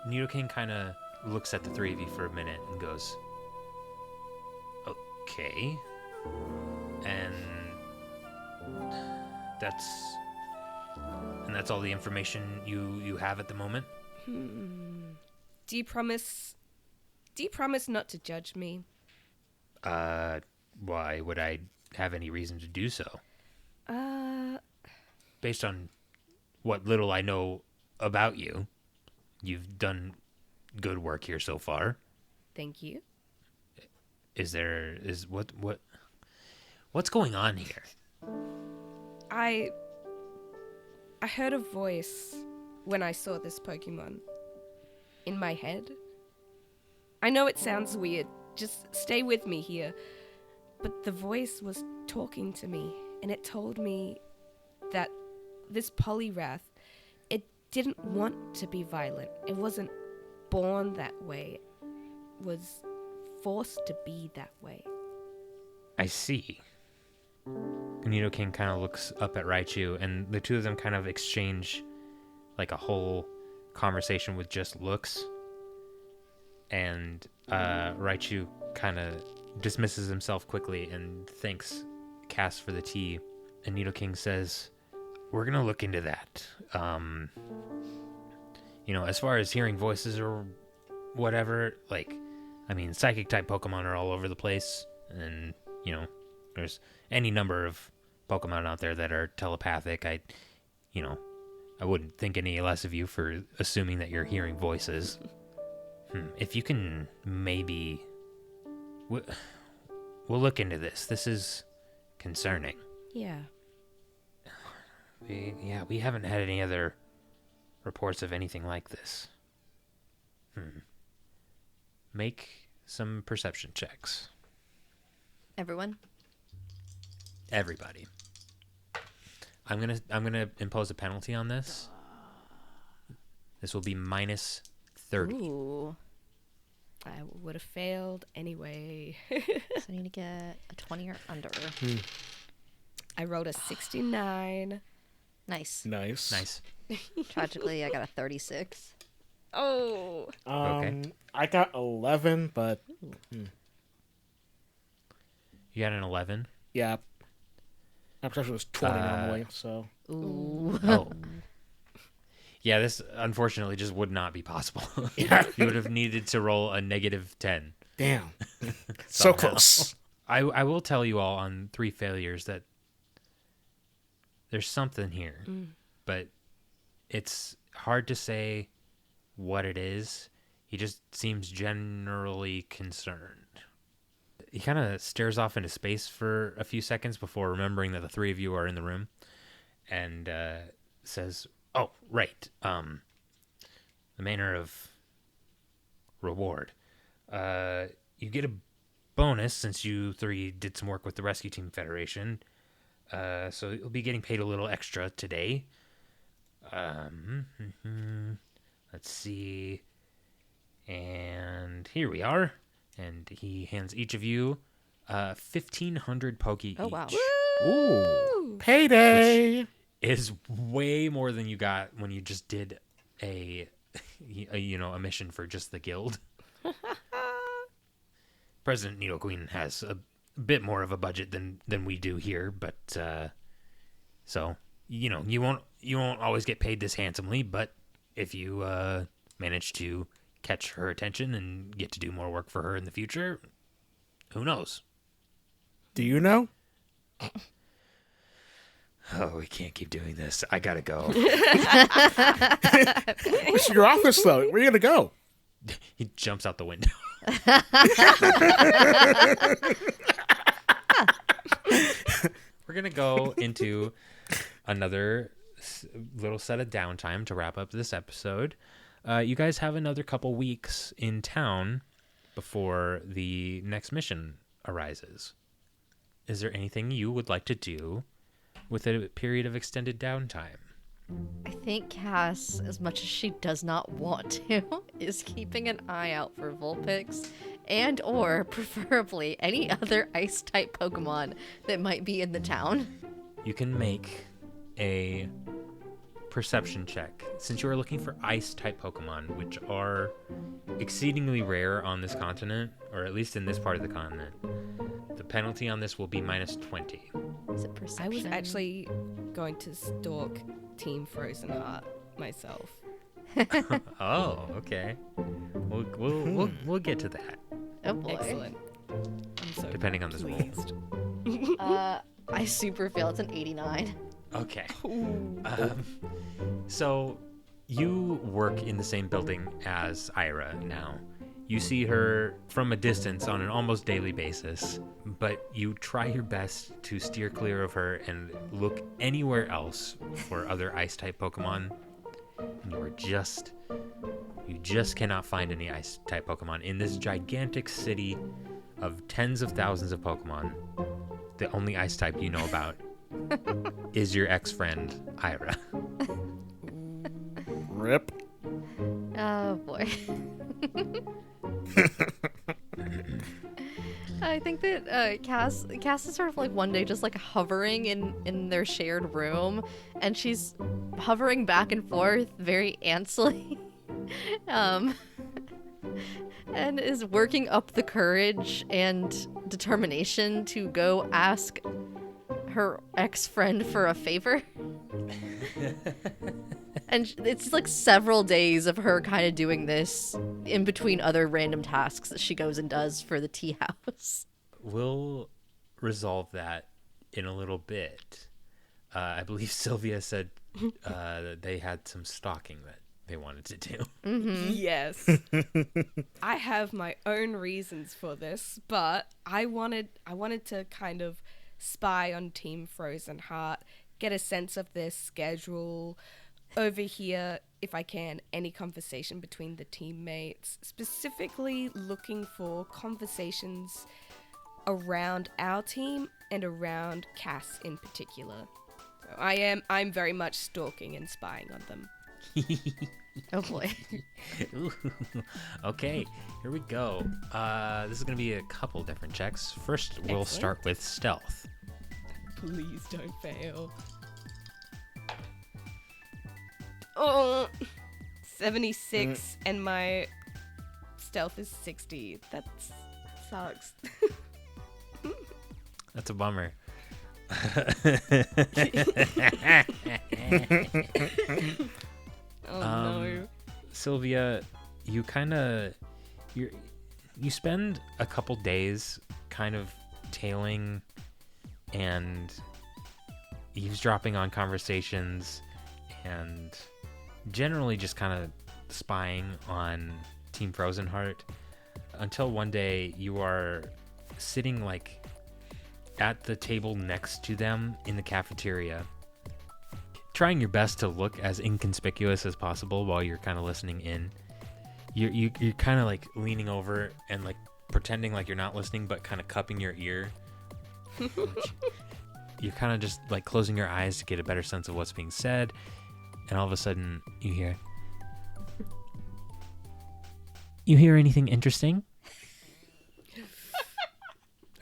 Speaker 1: Nidoking kind of looks at the three of you for a minute and goes, okay. And that's all the information you have at the moment?
Speaker 2: Do you promise not to judge me?
Speaker 1: Why would I have any reason to do so? Based on what little I know about you, you've done good work here so far.
Speaker 2: Thank you.
Speaker 1: What's going on here?
Speaker 2: I heard a voice when I saw this Pokemon in my head. I know it sounds weird. Just stay with me here. But the voice was talking to me, and it told me that this Poliwrath, it didn't want to be violent. It wasn't born that way. It was forced to be that way.
Speaker 1: I see. Nidoking kind of looks up at Raichu, and the two of them kind of exchange like a whole conversation with just looks. And Raichu kind of dismisses himself quickly and thanks Cass for the tea. And Nidoking says, we're going to look into that. You know, as far as hearing voices or whatever, like, I mean, psychic-type Pokemon are all over the place. And, you know, there's any number of Pokemon out there that are telepathic. I wouldn't think any less of you for assuming that you're hearing voices. If you can maybe... We'll look into this. This is concerning.
Speaker 2: Yeah.
Speaker 1: We haven't had any other reports of anything like this. Make some perception checks.
Speaker 4: Everyone?
Speaker 1: Everybody. I'm gonna impose a penalty on this. This will be minus 30.
Speaker 4: Ooh.
Speaker 2: I would have failed anyway.
Speaker 4: So I need to get a 20 or under.
Speaker 2: I rolled a 69.
Speaker 4: Nice. Tragically, I got a 36.
Speaker 2: Oh.
Speaker 1: Okay.
Speaker 3: I got 11, but
Speaker 1: You got an 11?
Speaker 3: yeah. My perception was 20 normally, so.
Speaker 4: Ooh.
Speaker 1: Oh. Yeah, this unfortunately just would not be possible. You would have needed to roll a negative 10.
Speaker 3: Damn. So
Speaker 1: Somehow.
Speaker 3: close.
Speaker 1: I will tell you all on 3 failures that there's something here, but it's hard to say what it is. He just seems generally concerned. He kind of stares off into space for a few seconds before remembering that the three of you are in the room and says, oh, right, the manner of reward. You get a bonus since you three did some work with the Rescue Team Federation. So you'll be getting paid a little extra today. Let's see. And here we are. And he hands each of you 1,500 Poki
Speaker 4: Oh, wow.
Speaker 1: each. Ooh.
Speaker 3: Payday!
Speaker 1: Which is way more than you got when you just did a mission for just the guild. President Needle Queen has a bit more of a budget than we do here, but so you won't always get paid this handsomely, but if you manage to catch her attention and get to do more work for her in the future, who knows?
Speaker 3: Do you know?
Speaker 1: Oh, we can't keep doing this. I gotta go.
Speaker 3: It's your office, though. Where are you going to go?
Speaker 1: He jumps out the window. We're going to go into another little set of downtime to wrap up this episode. You guys have another couple weeks in town before the next mission arises. Is there anything you would like to do with a period of extended downtime?
Speaker 4: I think Cass, as much as she does not want to, is keeping an eye out for Vulpix and or preferably any other ice-type Pokemon that might be in the town.
Speaker 1: You can make a perception check. Since you are looking for ice-type Pokemon, which are exceedingly rare on this continent, or at least in this part of the continent, the penalty on this will be -20.
Speaker 4: Is it perception?
Speaker 2: I was actually going to stalk Team Frozen Heart myself.
Speaker 1: Oh, okay. We'll get to that.
Speaker 4: Oh boy.
Speaker 2: Excellent. I'm so
Speaker 1: Depending on this roll.
Speaker 2: pleased.
Speaker 4: I super fail. It's an 89.
Speaker 1: Okay. So you work in the same building as Ira now. You see her from a distance on an almost daily basis, but you try your best to steer clear of her and look anywhere else for other ice-type Pokemon. And you just cannot find any ice-type Pokemon in this gigantic city of tens of thousands of Pokemon. The only ice-type you know about is your ex-friend, Ira.
Speaker 3: Rip.
Speaker 4: Oh boy. I think that Cass is sort of like one day just like hovering in their shared room, and she's hovering back and forth very antsily, and is working up the courage and determination to go ask her ex-friend for a favor. And it's like several days of her kind of doing this in between other random tasks that she goes and does for the tea house.
Speaker 1: We'll resolve that in a little bit. I believe Silvia said that they had some stalking that they wanted to do.
Speaker 4: Mm-hmm.
Speaker 2: Yes. I have my own reasons for this, but I wanted to kind of spy on Team Frozen Heart, get a sense of their schedule, overhear, if I can, any conversation between the teammates, specifically looking for conversations around our team and around Cass in particular. So I'm very much stalking and spying on them.
Speaker 4: Oh boy.
Speaker 1: Ooh. Okay, here we go. This is going to be a couple different checks. First, we'll start with stealth.
Speaker 2: Please don't fail. Oh, 76 and my stealth is 60. That sucks.
Speaker 1: That's a bummer.
Speaker 2: Oh no.
Speaker 1: Silvia, you spend a couple days kind of tailing and eavesdropping on conversations and generally just kind of spying on Team Frozen Heart until one day you are sitting like at the table next to them in the cafeteria, trying your best to look as inconspicuous as possible while you're kind of listening in. You're kind of like leaning over and like pretending like you're not listening, but kind of cupping your ear. You're kind of just like closing your eyes to get a better sense of what's being said. and all of a sudden you hear, "You hear anything interesting?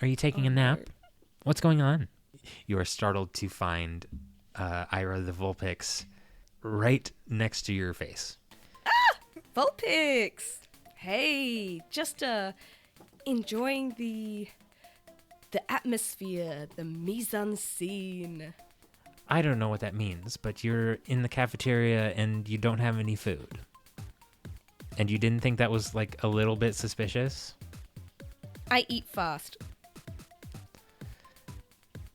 Speaker 1: Are you taking a nap? What's going on?" You are startled to find Ira the Vulpix right next to your face.
Speaker 2: Vulpix! Hey, just enjoying the atmosphere, the mise-en-scene.
Speaker 1: I don't know what that means, but you're in the cafeteria and you don't have any food. And you didn't think that was like a little bit suspicious?
Speaker 2: I eat fast.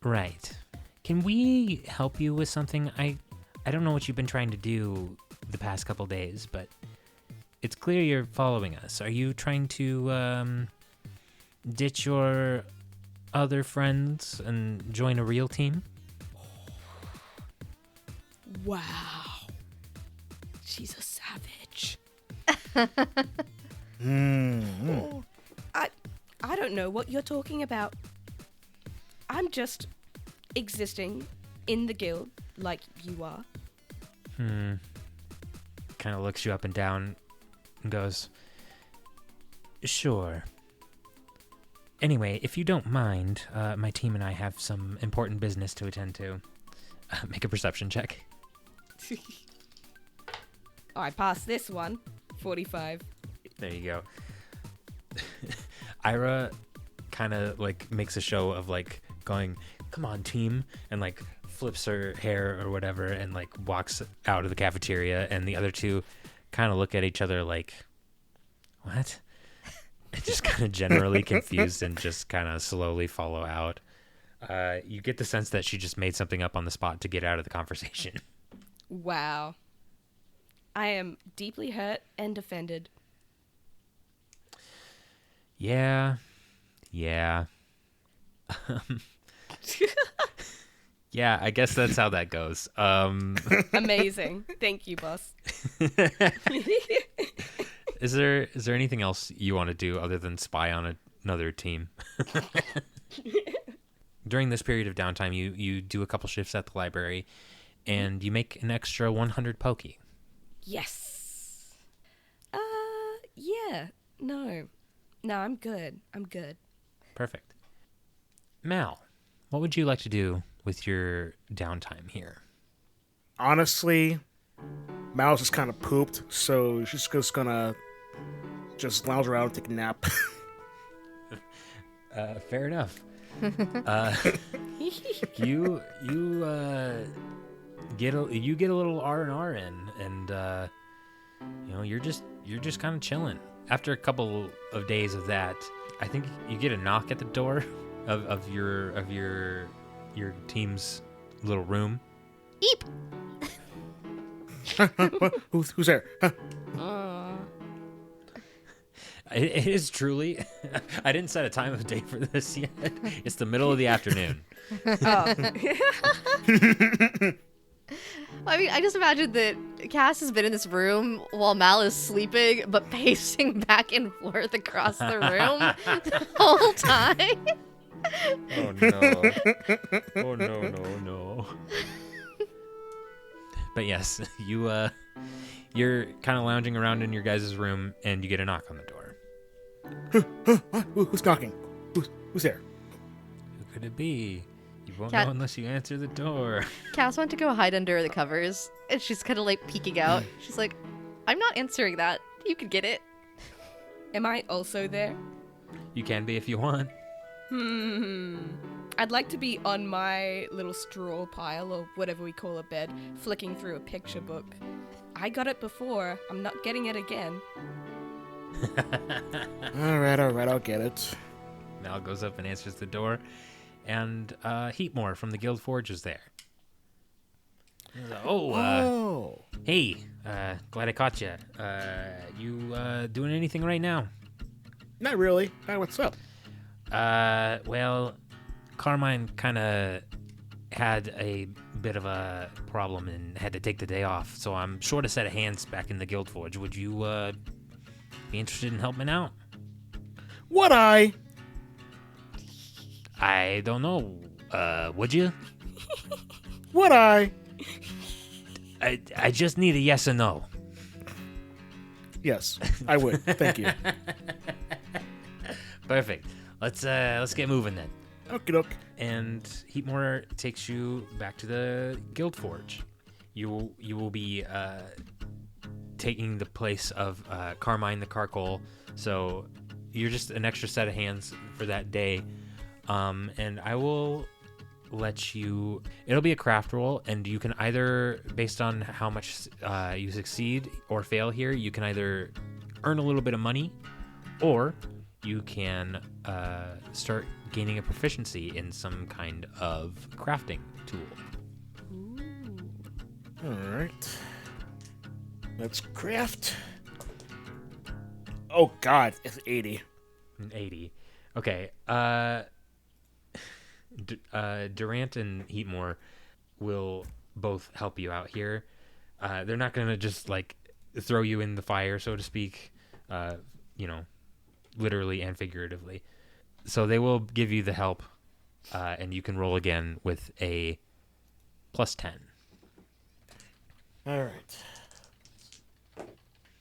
Speaker 1: Right. Can we help you with something? I don't know what you've been trying to do the past couple days, but it's clear you're following us. Are you trying to ditch your other friends and join a real team?
Speaker 2: Wow. She's a savage. Oh, I don't know what you're talking about. I'm just existing in the guild like you are.
Speaker 1: Kind of looks you up and down and goes, "Sure. Anyway, if you don't mind, my team and I have some important business to attend to." Make a perception check.
Speaker 2: Oh, I passed this one. 45.
Speaker 1: There you go. Ira kind of like makes a show of like going, "Come on, team," and like flips her hair or whatever and like walks out of the cafeteria, and the other two kind of look at each other like, "What?" And just kind of generally confused and just kind of slowly follow out. You get the sense that she just made something up on the spot to get out of the conversation.
Speaker 2: Wow. I am deeply hurt and offended.
Speaker 1: Yeah. Yeah, I guess that's how that goes.
Speaker 2: Amazing. Thank you, boss.
Speaker 1: Is there anything else you want to do other than spy on another team? During this period of downtime, you do a couple shifts at the library, and you make an extra 100 pokey.
Speaker 2: Yes. Yeah. No, I'm good.
Speaker 1: Perfect. Mal, what would you like to do with your downtime here?
Speaker 3: Honestly, Mal's just kind of pooped, so she's just gonna just lounge around and take a nap.
Speaker 1: Fair enough. You get a little R&R in, and you're just kind of chilling. After a couple of days of that, I think you get a knock at the door of your team's little room.
Speaker 4: Eep.
Speaker 3: Who's there? Huh?
Speaker 1: It is truly. I didn't set a time of day for this yet. It's the middle of the afternoon.
Speaker 2: Oh.
Speaker 4: I mean, I just imagine that Cass has been in this room while Mal is sleeping, but pacing back and forth across the room the whole time.
Speaker 1: Oh no. Oh no. But yes, you're kind of lounging around in your guys' room, and you get a knock on the door.
Speaker 3: Who's knocking? Who's there?
Speaker 1: Who could it be? You won't
Speaker 4: Cat-
Speaker 1: know unless you answer the door.
Speaker 4: Cass went to go hide under the covers, and she's kind of like peeking out. She's like, "I'm not answering that. You could get it."
Speaker 2: Am I also there?
Speaker 1: You can be if you want.
Speaker 2: I'd like to be on my little straw pile, or whatever we call a bed, flicking through a picture book. I got it before. I'm not getting it again.
Speaker 3: All right, I'll get it.
Speaker 1: Mal goes up and answers the door, and Heatmore from the Guild Forge is there. He's like, hey, glad I caught you. You doing anything right now?
Speaker 3: Not really. What's up?
Speaker 1: Well, Carmine kind of had a bit of a problem and had to take the day off, so I'm short a set of hands back in the Guild Forge. Would you be interested in helping out?
Speaker 3: Would I?
Speaker 1: I don't know. Would you?
Speaker 3: Would I?
Speaker 10: I just need a yes or no.
Speaker 3: Yes, I would. Thank you.
Speaker 10: Perfect. Let's get moving then.
Speaker 3: Okie doke.
Speaker 1: And Heatmore takes you back to the Guild Forge. You will be taking the place of Carmine the Carcoal, so you're just an extra set of hands for that day. And I will let you. It'll be a craft roll, and you can either, based on how much you succeed or fail here, you can either earn a little bit of money, or you can start gaining a proficiency in some kind of crafting tool.
Speaker 3: All right. Let's craft. Oh, God. It's 80.
Speaker 1: 80. Okay. Durant and Heatmore will both help you out here. They're not going to just, like, throw you in the fire, so to speak, literally and figuratively. So they will give you the help, and you can roll again with a +10.
Speaker 3: All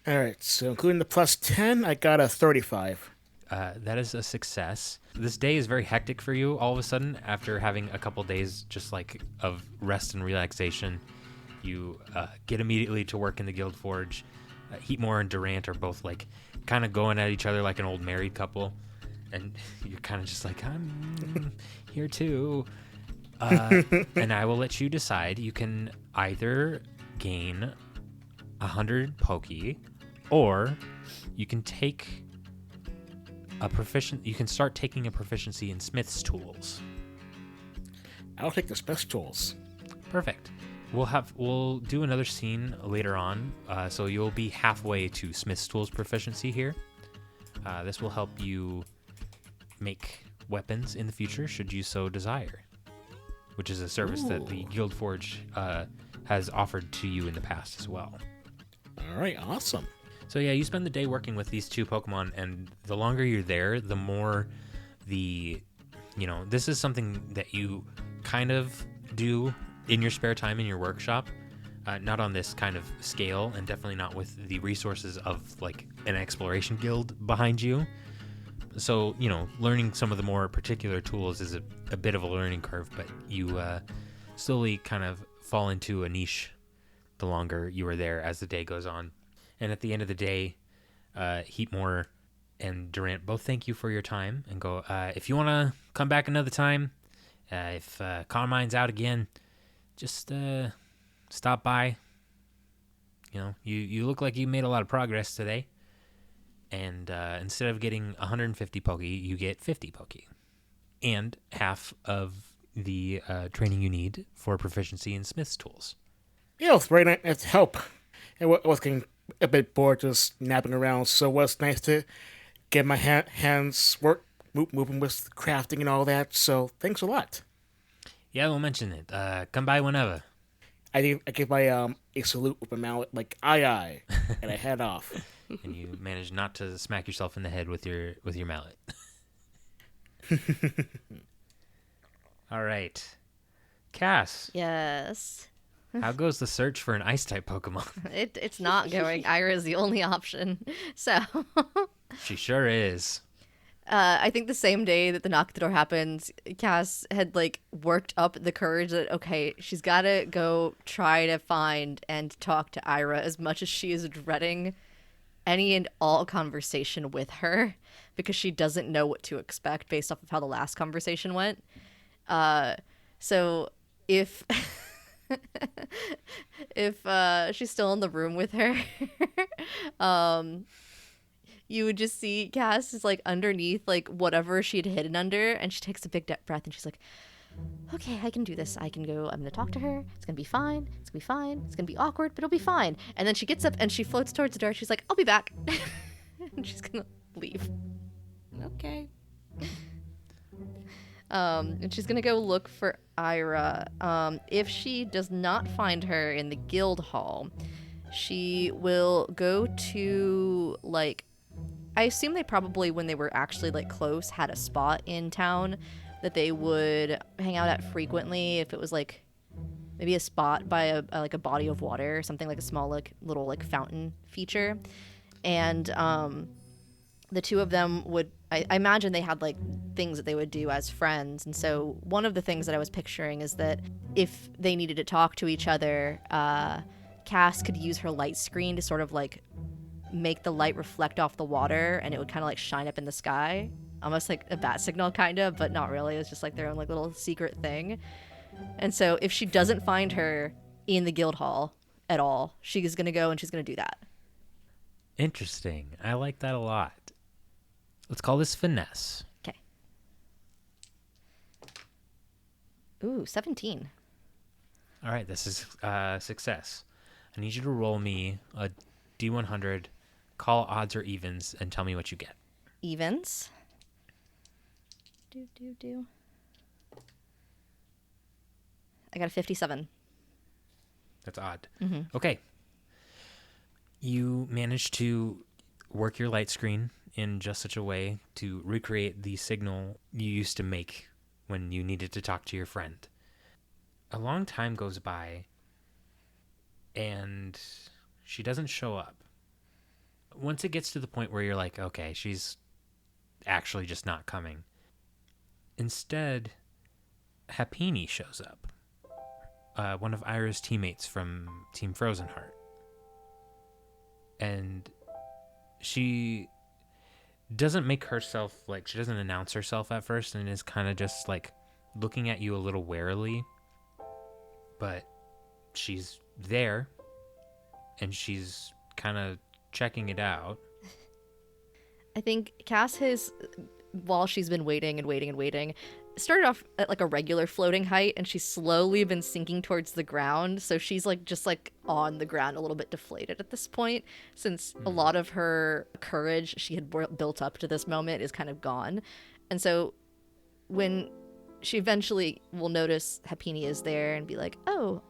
Speaker 3: right, so including the +10, I got a 35.
Speaker 1: That is a success. This day is very hectic for you all of a sudden after having a couple days just like of rest and relaxation. You get immediately to work in the Guild Forge. Heatmore and Durant are both like kind of going at each other like an old married couple. And you're kind of just like, I'm here too. And I will let you decide. You can either gain 100 Poke, or you can take you can start taking a proficiency in Smith's tools.
Speaker 3: I'll take the Smith's tools.
Speaker 1: Perfect. We'll do another scene later on, so you'll be halfway to Smith's tools proficiency here. This will help you make weapons in the future, should you so desire, which is a service that the Guild Forge has offered to you in the past as well.
Speaker 3: All right, awesome.
Speaker 1: So yeah, you spend the day working with these two Pokemon, and the longer you're there, the more this is something that you kind of do in your spare time in your workshop, not on this kind of scale, and definitely not with the resources of like an exploration guild behind you. So, learning some of the more particular tools is a bit of a learning curve, but you slowly kind of fall into a niche the longer you are there as the day goes on. And at the end of the day, Heatmore and Durant both thank you for your time and go, if you want to come back another time, if Carmine's out again, just stop by. You look like you made a lot of progress today. And instead of getting 150 Poke, you get 50 Poke. And half of the training you need for proficiency in Smith's tools.
Speaker 3: Yeah, it's very nice to help. I was getting a bit bored just napping around, so it was nice to get my hands moving with crafting and all that, so thanks a lot.
Speaker 1: Yeah, we'll mention it. Come by whenever.
Speaker 3: I give my a salute with my mallet, like, aye, and I head off.
Speaker 1: And you manage not to smack yourself in the head with your mallet. All right. Cass.
Speaker 4: Yes.
Speaker 1: How goes the search for an Ice-type Pokemon?
Speaker 4: It's not going. Ira is the only option. So.
Speaker 1: She sure is.
Speaker 4: I think the same day that the knock at the door happens, Cass had worked up the courage that, okay, she's got to go try to find and talk to Ira, as much as she is dreading any and all conversation with her, because she doesn't know what to expect based off of how the last conversation went. So if if she's still in the room with her, you would just see Cass is underneath whatever she'd hidden under, and she takes a big breath and she's like, okay, I can do this. I'm gonna talk to her. It's gonna be fine. It's gonna be fine. It's gonna be awkward, but it'll be fine. And then she gets up and she floats towards the door. She's like, I'll be back. And she's gonna leave.
Speaker 2: Okay.
Speaker 4: And she's gonna go look for Ira. If she does not find her in the guild hall, she will go to I assume they probably, when they were actually close, had a spot in town that they would hang out at frequently. If it was maybe a spot by a body of water or something, like a small little fountain feature. And the two of them would, I imagine they had things that they would do as friends. And so one of the things that I was picturing is that if they needed to talk to each other, Cass could use her light screen to sort of make the light reflect off the water, and it would kind of shine up in the sky, almost like a bat signal kind of, but not really. It's just their own little secret thing. And so if she doesn't find her in the guild hall at all, she's going to go and she's going to do that.
Speaker 10: Interesting. I like that a lot. Let's call this finesse.
Speaker 4: Okay. Ooh, 17.
Speaker 10: All right, this is success. I need you to roll me a D100, call odds or evens, and tell me what you get.
Speaker 4: Evens. I got a 57.
Speaker 10: That's odd.
Speaker 4: Mm-hmm.
Speaker 10: Okay. You managed to work your light screen in just such a way to recreate the signal you used to make when you needed to talk to your friend. A long time goes by, and she doesn't show up. Once it gets to the point where you're like, okay, she's actually just not coming. Instead, Hapini shows up, one of Ira's teammates from Team Frozenheart. And she doesn't make herself, she doesn't announce herself at first, and is kind of just looking at you a little warily. But she's there, and she's kind of checking it out.
Speaker 4: I think Cass has, while she's been waiting, started off at a regular floating height, and she's slowly been sinking towards the ground. So she's just on the ground, a little bit deflated at this point, since a lot of her courage she had built up to this moment is kind of gone. And so when she eventually will notice Hapini is there and be like, oh,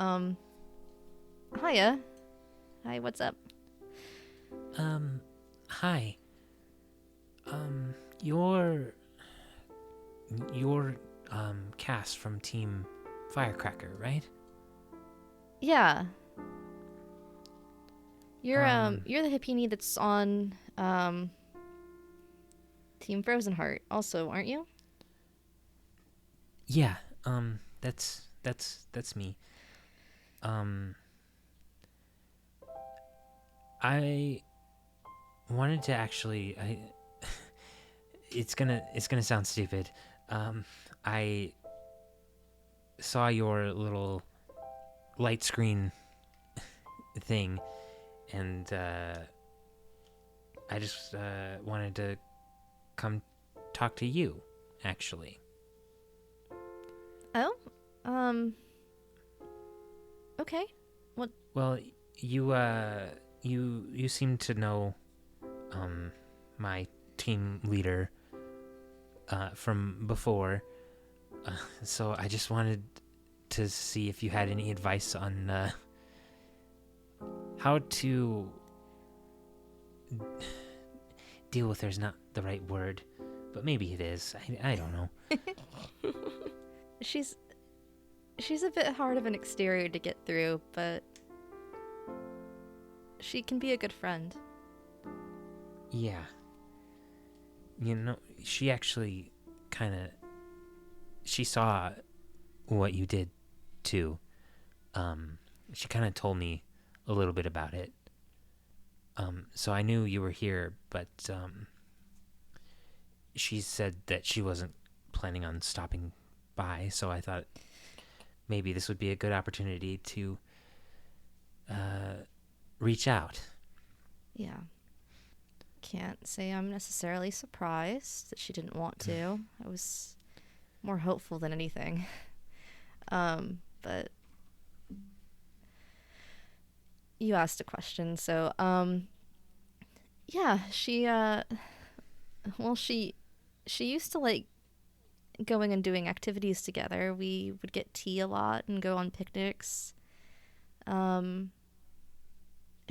Speaker 4: hiya. Hi, what's up?
Speaker 10: Hi. You're Cass from Team Firecracker, right?
Speaker 4: Yeah. You're the Hapini that's on Team Frozenheart also, aren't you?
Speaker 10: Yeah. That's me. I wanted to actually it's gonna sound stupid. I saw your little light screen thing, and I just wanted to come talk to you, actually.
Speaker 4: Oh? Okay. What?
Speaker 10: Well, you seem to know my team leader from before, so I just wanted to see if you had any advice on how to deal with her's not the right word, but maybe it is. I don't know.
Speaker 4: She's a bit hard of an exterior to get through, but she can be a good friend.
Speaker 10: Yeah. You know, she actually she saw what you did too. She kind of told me a little bit about it. So I knew you were here, but she said that she wasn't planning on stopping by, so I thought maybe this would be a good opportunity to reach out.
Speaker 4: Yeah. Can't say I'm necessarily surprised that she didn't want to. I was more hopeful than anything. But you asked a question, so yeah, she used to like going and doing activities together. We would get tea a lot and go on picnics.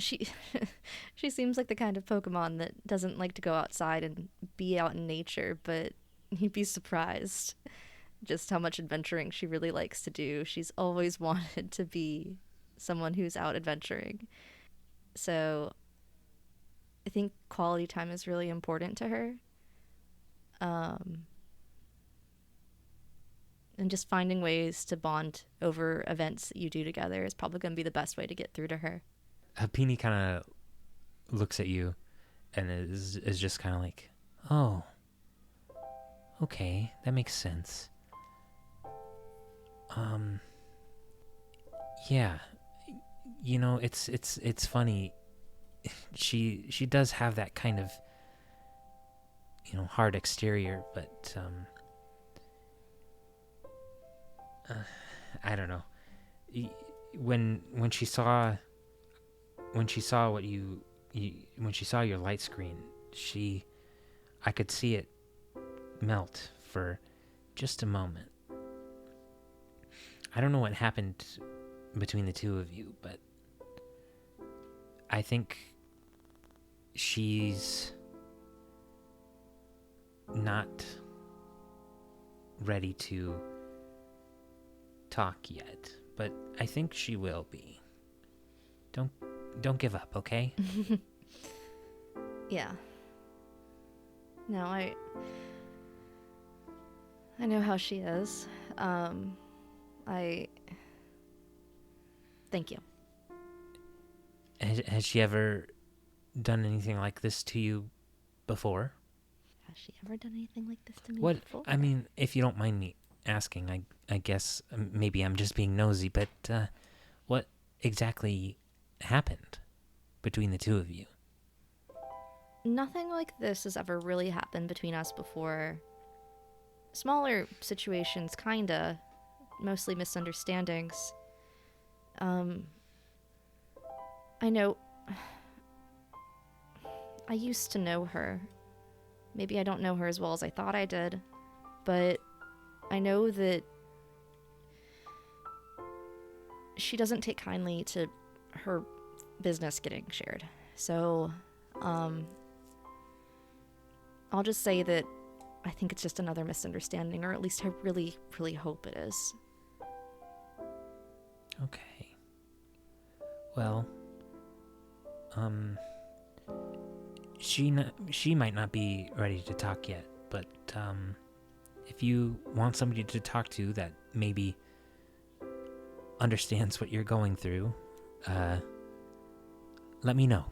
Speaker 4: She seems like the kind of Pokemon that doesn't like to go outside and be out in nature, but you'd be surprised. just how much adventuring she really likes to do. She's always wanted to be someone who's out adventuring. So I think quality time is really important to her. And just finding ways to bond over events that you do together is probably going to be the best way to get through to her.
Speaker 10: Hapini kind of looks at you and is just kind of like, oh, okay, that makes sense. Yeah, you know, it's funny. She does have that kind of, you know, hard exterior, but I don't know. When she saw what when she saw your light screen, I could see it melt for just a moment. I don't know what happened between the two of you, but I think she's not ready to talk yet, but I think she will be. Don't give up, okay?
Speaker 4: Yeah. No, I know how she is. Thank you.
Speaker 10: Has she ever done anything like this to you before?
Speaker 4: Has she ever done anything like this to me before?
Speaker 10: I mean, if you don't mind me asking, I guess maybe I'm just being nosy, but what exactly happened between the two of you?
Speaker 4: Nothing like this has ever really happened between us before. Smaller situations, kinda. Mostly misunderstandings. I know... I used to know her. Maybe I don't know her as well as I thought I did, but I know that she doesn't take kindly to her business getting shared. So, I'll just say that I think it's just another misunderstanding, or at least I really, really hope it is.
Speaker 10: Okay. Well, she might not be ready to talk yet, but if you want somebody to talk to that maybe understands what you're going through, let me know.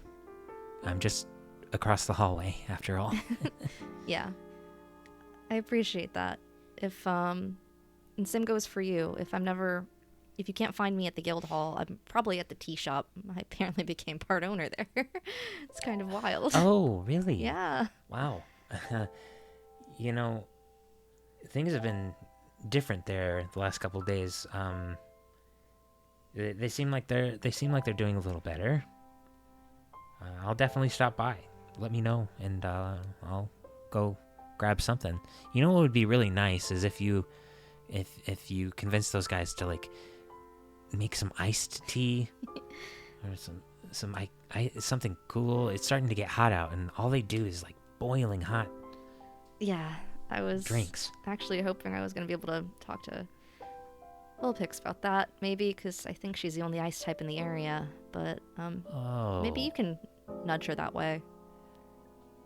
Speaker 10: I'm just across the hallway, after all.
Speaker 4: Yeah. I appreciate that. If, and same goes for you. If you can't find me at the guild hall, I'm probably at the tea shop. I apparently became part owner there. It's kind of wild.
Speaker 10: Oh, really?
Speaker 4: Yeah.
Speaker 10: Wow. You know, things have been different there the last couple of days. They seem like they're doing a little better. I'll definitely stop by. Let me know, and I'll go grab something. You know what would be really nice is if you convince those guys to like make some iced tea or something cool. It's starting to get hot out, and all they do is like boiling hot.
Speaker 4: Yeah, I was
Speaker 10: drinks.
Speaker 4: Actually hoping I was going to be able to talk to Pix about that, maybe, because I think she's the only ice type in the area. But maybe you can nudge her that way.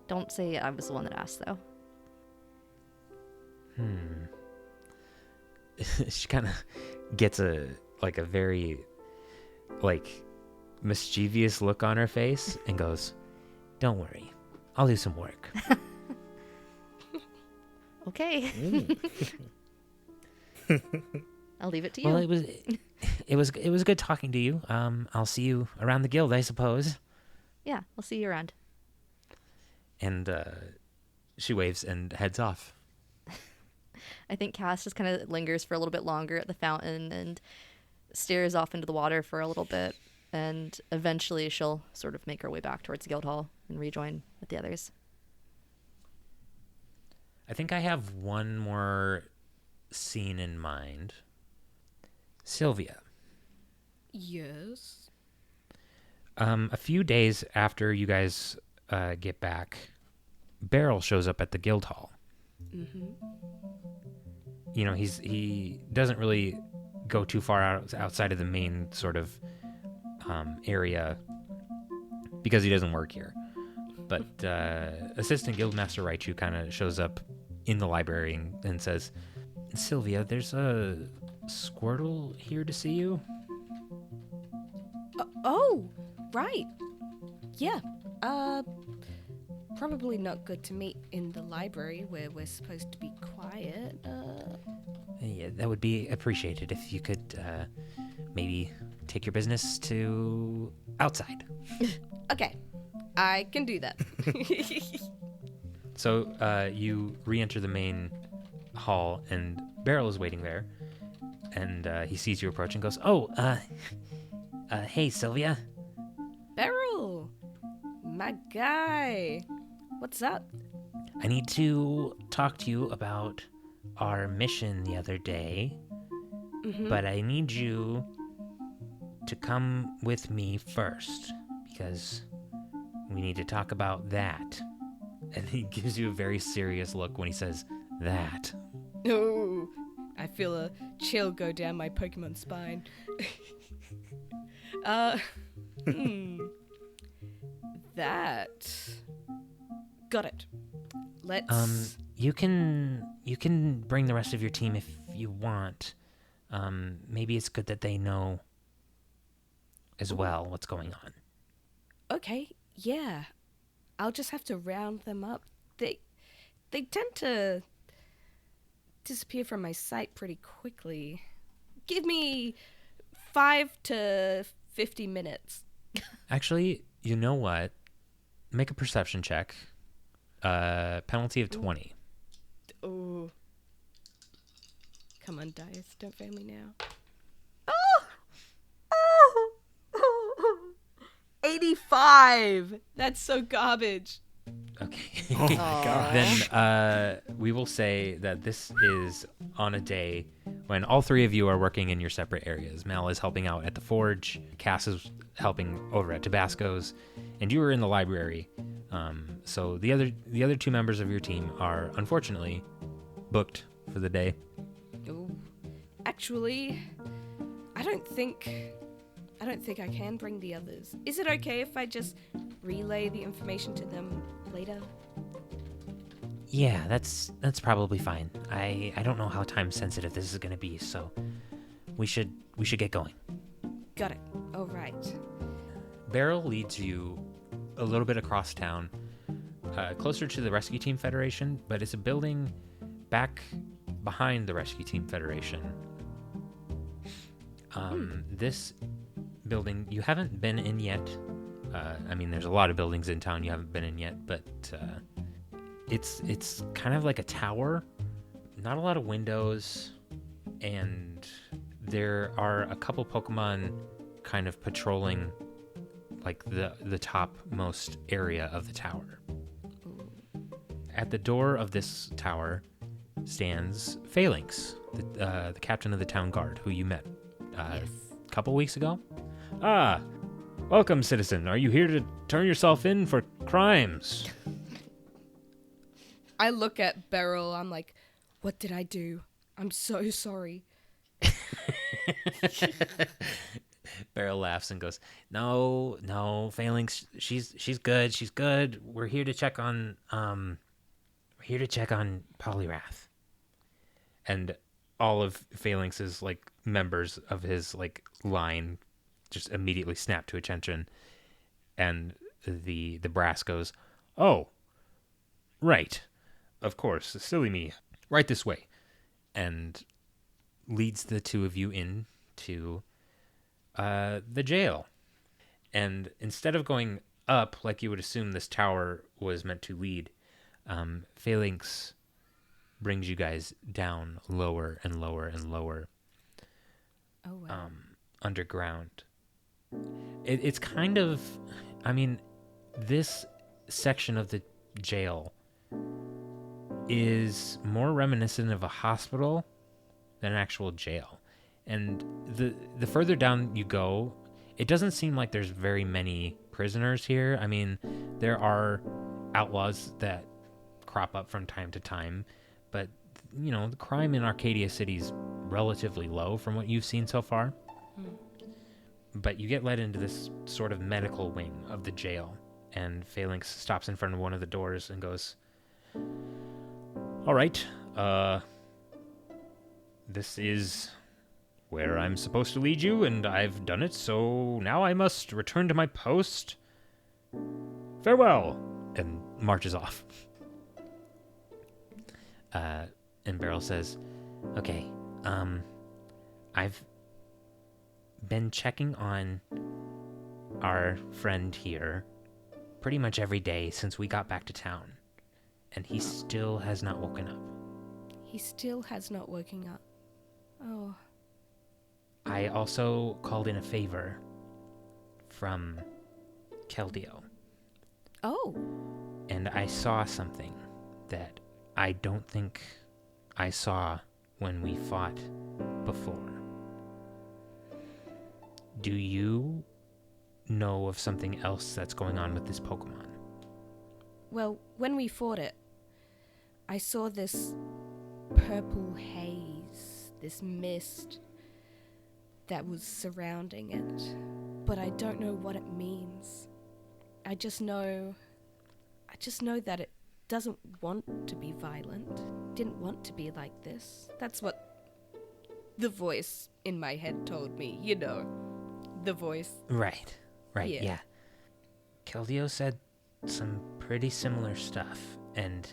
Speaker 4: Don't say I was the one that asked, though.
Speaker 10: She kind of gets a very mischievous look on her face and goes, "Don't worry, I'll do some work."
Speaker 4: Okay. I'll leave it to you.
Speaker 10: Well, it was good talking to you. I'll see you around the guild, I suppose.
Speaker 4: Yeah, I'll see you around.
Speaker 10: And she waves and heads off.
Speaker 4: I think Cass just kind of lingers for a little bit longer at the fountain and stares off into the water for a little bit, and eventually she'll sort of make her way back towards the guild hall and rejoin with the others.
Speaker 10: I think I have one more scene in mind. Silvia.
Speaker 2: Yes?
Speaker 10: A few days after you guys get back, Beryl shows up at the guild hall.
Speaker 1: You know, he doesn't really go too far outside of the main sort of area because he doesn't work here. But Assistant Guildmaster Raichu kind of shows up in the library and says, Silvia, there's a Squirtle here to see you.
Speaker 2: Oh, right. Yeah. Probably not good to meet in the library where we're supposed to be quiet.
Speaker 1: Yeah, that would be appreciated if you could maybe take your business to outside.
Speaker 2: Okay, I can do that.
Speaker 1: So you re-enter the main hall, and Beryl is waiting there, and he sees you approach and goes, hey, Silvia.
Speaker 2: Beryl, my guy. What's up?
Speaker 1: I need to talk to you about our mission the other day, but I need you to come with me first, because we need to talk about that. And he gives you a very serious look when he says that.
Speaker 2: Oh, I feel a chill go down my Pokemon spine. That. Got it. Let's.
Speaker 1: You can bring the rest of your team if you want. Maybe it's good that they know as well what's going on.
Speaker 2: Okay, yeah. I'll just have to round them up. They tend to disappear from my sight pretty quickly. Give me 5 to 50 minutes.
Speaker 1: Actually, you know what? Make a perception check. Penalty of 20.
Speaker 2: Oh. Come on, dice. Don't fail me now. 85! That's so garbage.
Speaker 1: Okay.
Speaker 3: Oh my god.
Speaker 1: Then we will say that this is on a day when all three of you are working in your separate areas. Mal is helping out at the forge, Cass is helping over at Tabasco's, and you are in the library. So the other two members of your team are unfortunately booked for the day.
Speaker 2: Oh. Actually, I don't think I can bring the others. Is it okay if I just relay the information to them later?
Speaker 1: Yeah, that's probably fine. I don't know how time sensitive this is going to be, so we should get going.
Speaker 2: Got it. All right.
Speaker 1: Beryl leads you a little bit across town, closer to the Rescue Team Federation, but it's a building back behind the Rescue Team Federation. This building you haven't been in yet. I mean, there's a lot of buildings in town you haven't been in yet, but it's kind of like a tower, not a lot of windows, and there are a couple Pokemon kind of patrolling like the topmost area of the tower. At the door of this tower stands Phalanx, the captain of the town guard, who you met a couple weeks ago. Ah, welcome, citizen. Are you here to turn yourself in for crimes?
Speaker 2: I look at Beryl. I'm like, what did I do? I'm so sorry.
Speaker 1: Beryl laughs and goes, No, Phalanx, she's good. She's good. We're here to check on Poliwrath. And all of Phalanx's like members of his like line just immediately snap to attention, and the brass goes, "Oh, right, of course, silly me. Right this way," and leads the two of you into the jail. And instead of going up like you would assume this tower was meant to lead, Phalanx brings you guys down lower and lower and lower.
Speaker 2: Oh, wow.
Speaker 1: Underground. It's kind of, I mean, this section of the jail is more reminiscent of a hospital than an actual jail. And the further down you go, it doesn't seem like there's very many prisoners here. I mean, there are outlaws that crop up from time to time,
Speaker 10: but the crime in Arcadia City is relatively low from what you've seen so far. But you get led into this sort of medical wing of the jail, and Phalanx stops in front of one of the doors and goes, "All right, this is where I'm supposed to lead you, and I've done it, so now I must return to my post. Farewell," and marches off. And Beryl says, "Okay, I've been checking on our friend here pretty much every day since we got back to town, and he still has not woken up."
Speaker 2: He still has not woken up. Oh.
Speaker 10: I also called in a favor from Keldeo.
Speaker 2: Oh.
Speaker 10: And I saw something that I don't think I saw when we fought before. Do you know of something else that's going on with this Pokemon?
Speaker 2: Well, when we fought it, I saw this purple haze, this mist that was surrounding it, but I don't know what it means. I just know that it doesn't want to be violent, didn't want to be like this. That's what the voice in my head told me, the voice.
Speaker 10: Right, yeah. Keldeo said some pretty similar stuff, and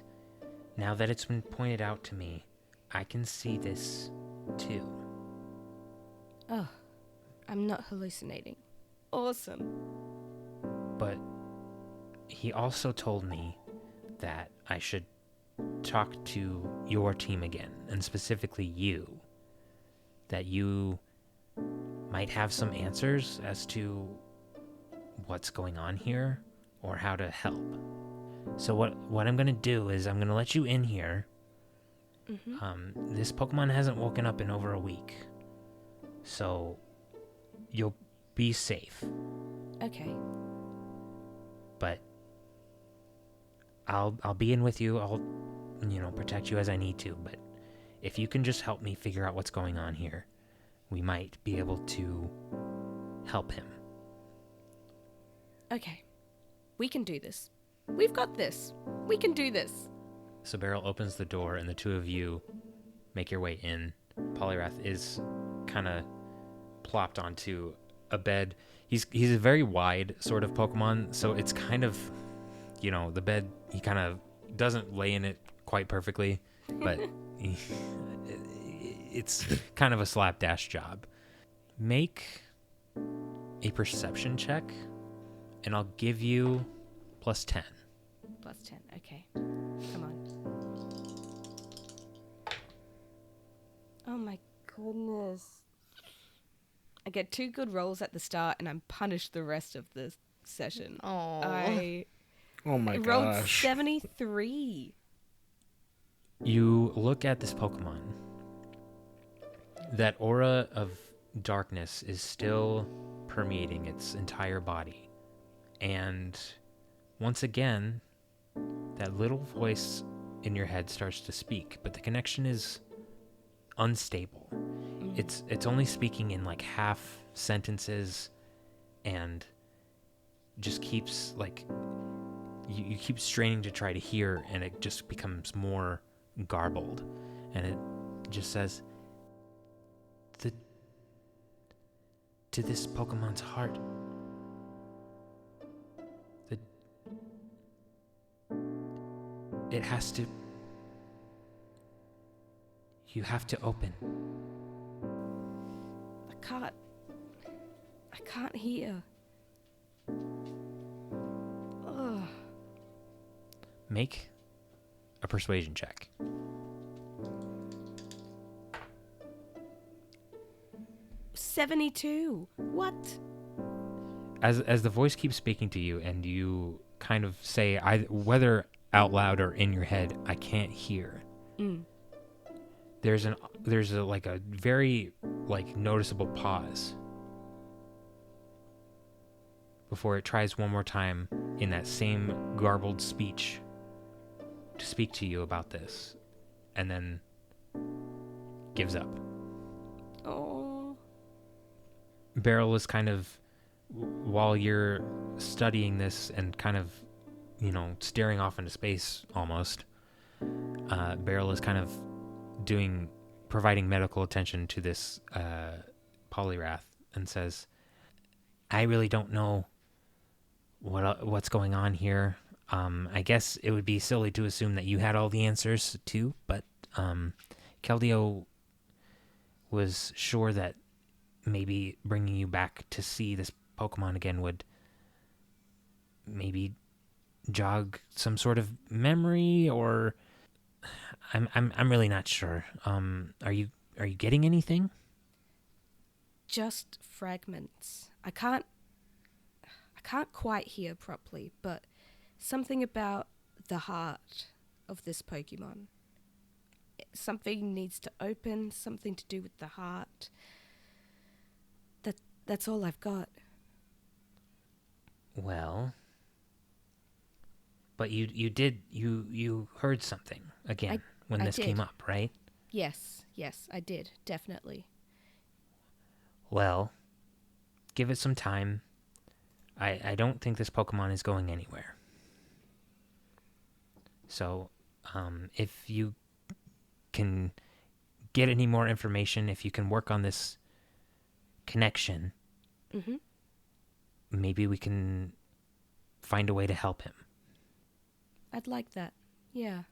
Speaker 10: now that it's been pointed out to me, I can see this too.
Speaker 2: Oh, I'm not hallucinating. Awesome.
Speaker 10: But he also told me that I should talk to your team again, and specifically you. That you might have some answers as to what's going on here, or how to help. So what I'm going to do is I'm going to let you in here. Mm-hmm. This Pokemon hasn't woken up in over a week, so you'll be safe.
Speaker 2: Okay.
Speaker 10: But I'll be in with you. I'll protect you as I need to, but if you can just help me figure out what's going on here, we might be able to help him.
Speaker 2: Okay. We can do this. We've got this. We can do this.
Speaker 10: So Beryl opens the door, and the two of you make your way in. Poliwrath is kind of plopped onto a bed. He's a very wide sort of Pokemon, so it's kind of, the bed, he kind of doesn't lay in it quite perfectly, but it's kind of a slapdash job. Make a perception check, and I'll give you +10.
Speaker 2: +10, okay. Come on. Oh my goodness. I get 2 good rolls at the start, and I'm punished the rest of the session.
Speaker 4: Oh.
Speaker 3: Oh my
Speaker 2: I rolled
Speaker 3: gosh.
Speaker 2: 73.
Speaker 10: You look at this Pokemon. That aura of darkness is still permeating its entire body. And once again, that little voice in your head starts to speak, but the connection is unstable. It's only speaking in like half sentences, and just keeps like you keep straining to try to hear, and it just becomes more garbled, and it just says, to this Pokemon's heart, it has to, you have to open.
Speaker 2: I can't hear. Ugh.
Speaker 10: Make a persuasion check.
Speaker 2: 72. What?
Speaker 10: As the voice keeps speaking to you, and you kind of say, whether out loud or in your head, I can't hear. There's a very noticeable pause before it tries one more time in that same garbled speech to speak to you about this. and then gives up.
Speaker 2: Oh.
Speaker 10: Beryl is kind of, while you're studying this and kind of, staring off into space almost, Beryl is kind of providing medical attention to this polyrath and says, I really don't know what's going on here. I guess it would be silly to assume that you had all the answers too, but Keldeo was sure that maybe bringing you back to see this Pokemon again would maybe jog some sort of memory, or I'm really not sure. Are you getting anything?
Speaker 2: Just fragments. I can't quite hear properly, but something about the heart of this Pokemon. Something needs to open, something to do with the heart. That's all I've got.
Speaker 10: Well, but you heard something again when this came up, right?
Speaker 2: Yes, I did, definitely.
Speaker 10: Well, give it some time. I don't think this Pokemon is going anywhere. So, if you can get any more information, if you can work on this connection, maybe we can find a way to help him.
Speaker 2: I'd like that, yeah.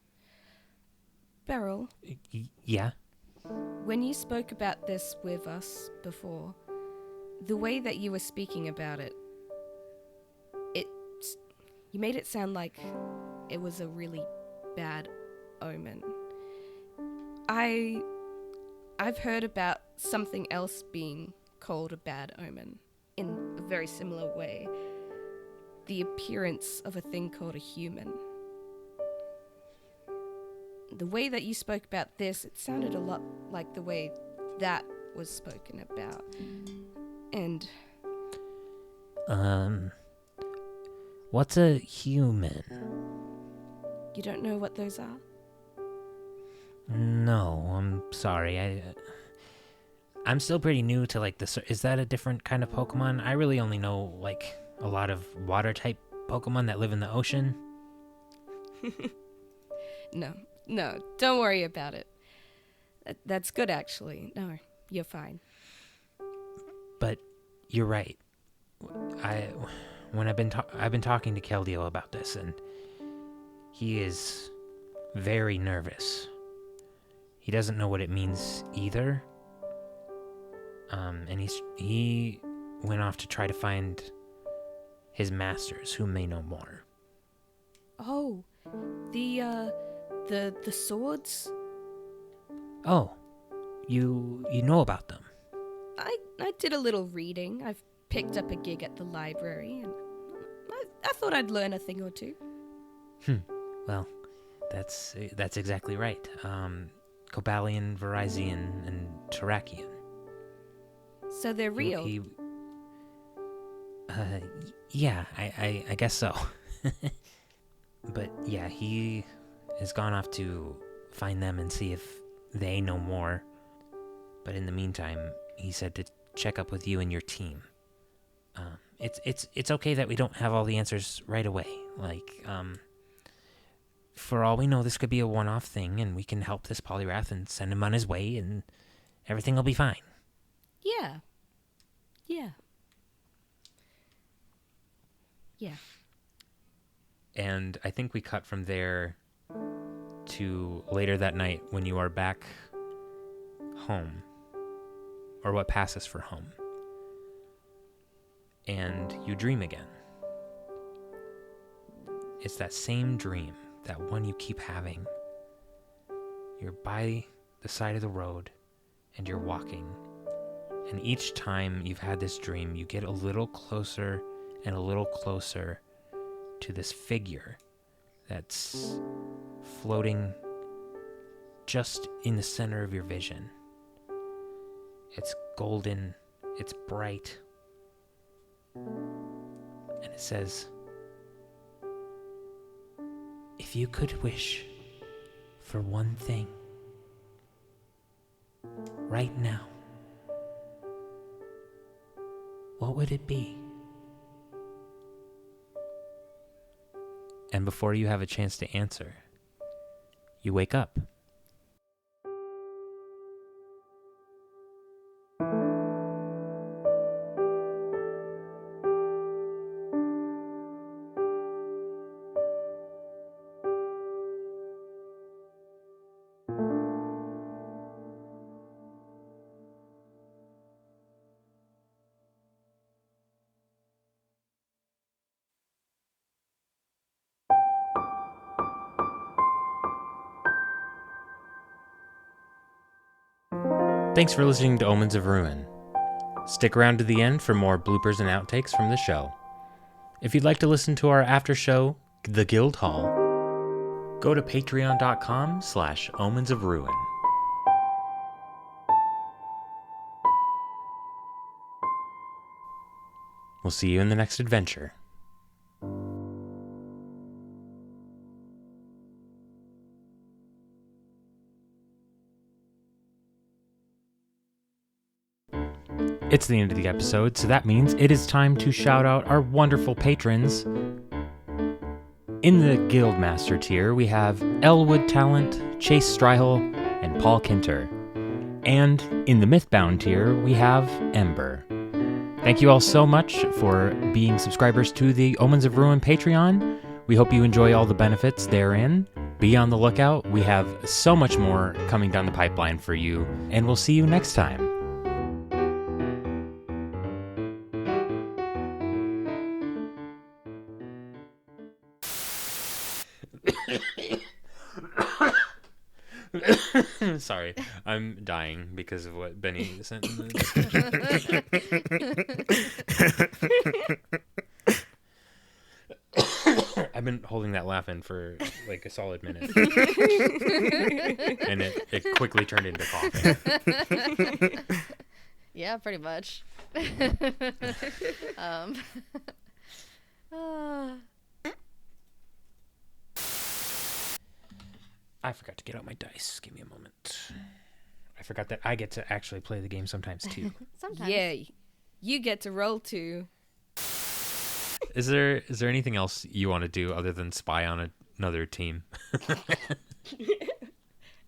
Speaker 2: Beryl?
Speaker 10: Yeah?
Speaker 2: When you spoke about this with us before, the way that you were speaking about it, you made it sound like it was a really bad omen. I've heard about something else being called a bad omen in a very similar way. The appearance of a thing called a human. The way that you spoke about this, it sounded a lot like the way that was spoken about. And...
Speaker 10: what's a human?
Speaker 2: You don't know what those are?
Speaker 10: No, I'm sorry. I'm still pretty new to, is that a different kind of Pokemon? I really only know, a lot of water-type Pokemon that live in the ocean.
Speaker 2: No, don't worry about it. That's good, actually. No, you're fine.
Speaker 10: But you're right. I've been talking to Keldeo about this, and he is very nervous. He doesn't know what it means either. And he went off to try to find his masters, who may know more.
Speaker 2: Oh, the swords?
Speaker 10: Oh, you know about them.
Speaker 2: I did a little reading. I've picked up a gig at the library, and I thought I'd learn a thing or two.
Speaker 10: Well, that's exactly right. Cobalion, Virizion, and Terrakion.
Speaker 2: So they're real?
Speaker 10: Yeah, I guess so. But yeah, he has gone off to find them and see if they know more. But in the meantime, he said to check up with you and your team. It's okay that we don't have all the answers right away. For all we know, this could be a one-off thing, and we can help this Polyrath and send him on his way, and everything will be fine.
Speaker 2: Yeah.
Speaker 10: And I think we cut from there to later that night when you are back home, or what passes for home, and you dream again. It's that same dream, that one you keep having. You're by the side of the road, and you're walking, and each time you've had this dream, you get a little closer and a little closer to this figure that's floating just in the center of your vision. It's golden, it's bright, and it says, "If you could wish for one thing, right now, what would it be? And before you have a chance to answer, you wake up. Thanks for listening to Omens of Ruin. Stick around to the end for more bloopers and outtakes from the show. If you'd like to listen to our after show, The Guild Hall, go to patreon.com/Omens of Ruin. We'll see you in the next adventure. It's the end of the episode, so that means it is time to shout out our wonderful patrons. In the Guildmaster tier, we have Elwood Talent, Chase Strihel, and Paul Kinter. And in the Mythbound tier, we have Ember. Thank you all so much for being subscribers to the Omens of Ruin Patreon. We hope you enjoy all the benefits therein. Be on the lookout. We have so much more coming down the pipeline for you, and we'll see you next time. Sorry, I'm dying because of what Benny sent. I've been holding that laugh in for like a solid minute. And it quickly turned into coughing.
Speaker 4: Yeah, pretty much.
Speaker 10: I forgot to get out my dice. Give me a moment. I forgot that I get to actually play the game sometimes too.
Speaker 4: Sometimes.
Speaker 2: Yeah, you get to roll too.
Speaker 10: Is there anything else you want to do other than spy on another team?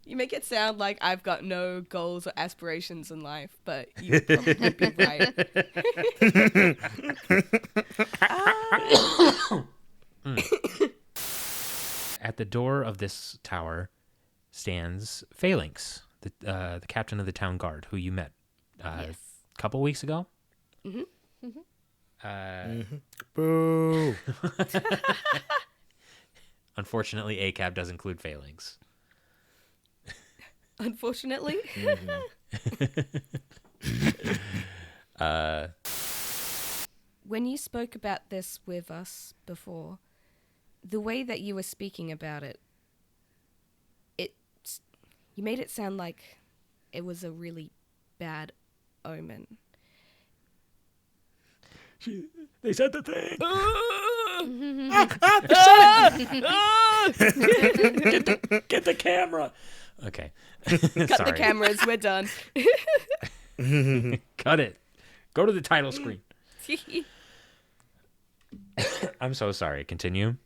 Speaker 2: You make it sound like I've got no goals or aspirations in life, but you'd probably be right.
Speaker 10: At the door of this tower stands Phalanx, the captain of the town guard, who you met a couple weeks ago.
Speaker 2: Mm-hmm.
Speaker 10: Mm-hmm.
Speaker 3: Boo.
Speaker 10: Unfortunately, ACAB does include Phalanx.
Speaker 2: Unfortunately. When you spoke about this with us before, the way that you were speaking about it, you made it sound like it was a really bad omen.
Speaker 10: They said the thing. Get the camera. Okay.
Speaker 2: Cut the cameras. We're done.
Speaker 10: Cut it. Go to the title screen. I'm so sorry. Continue.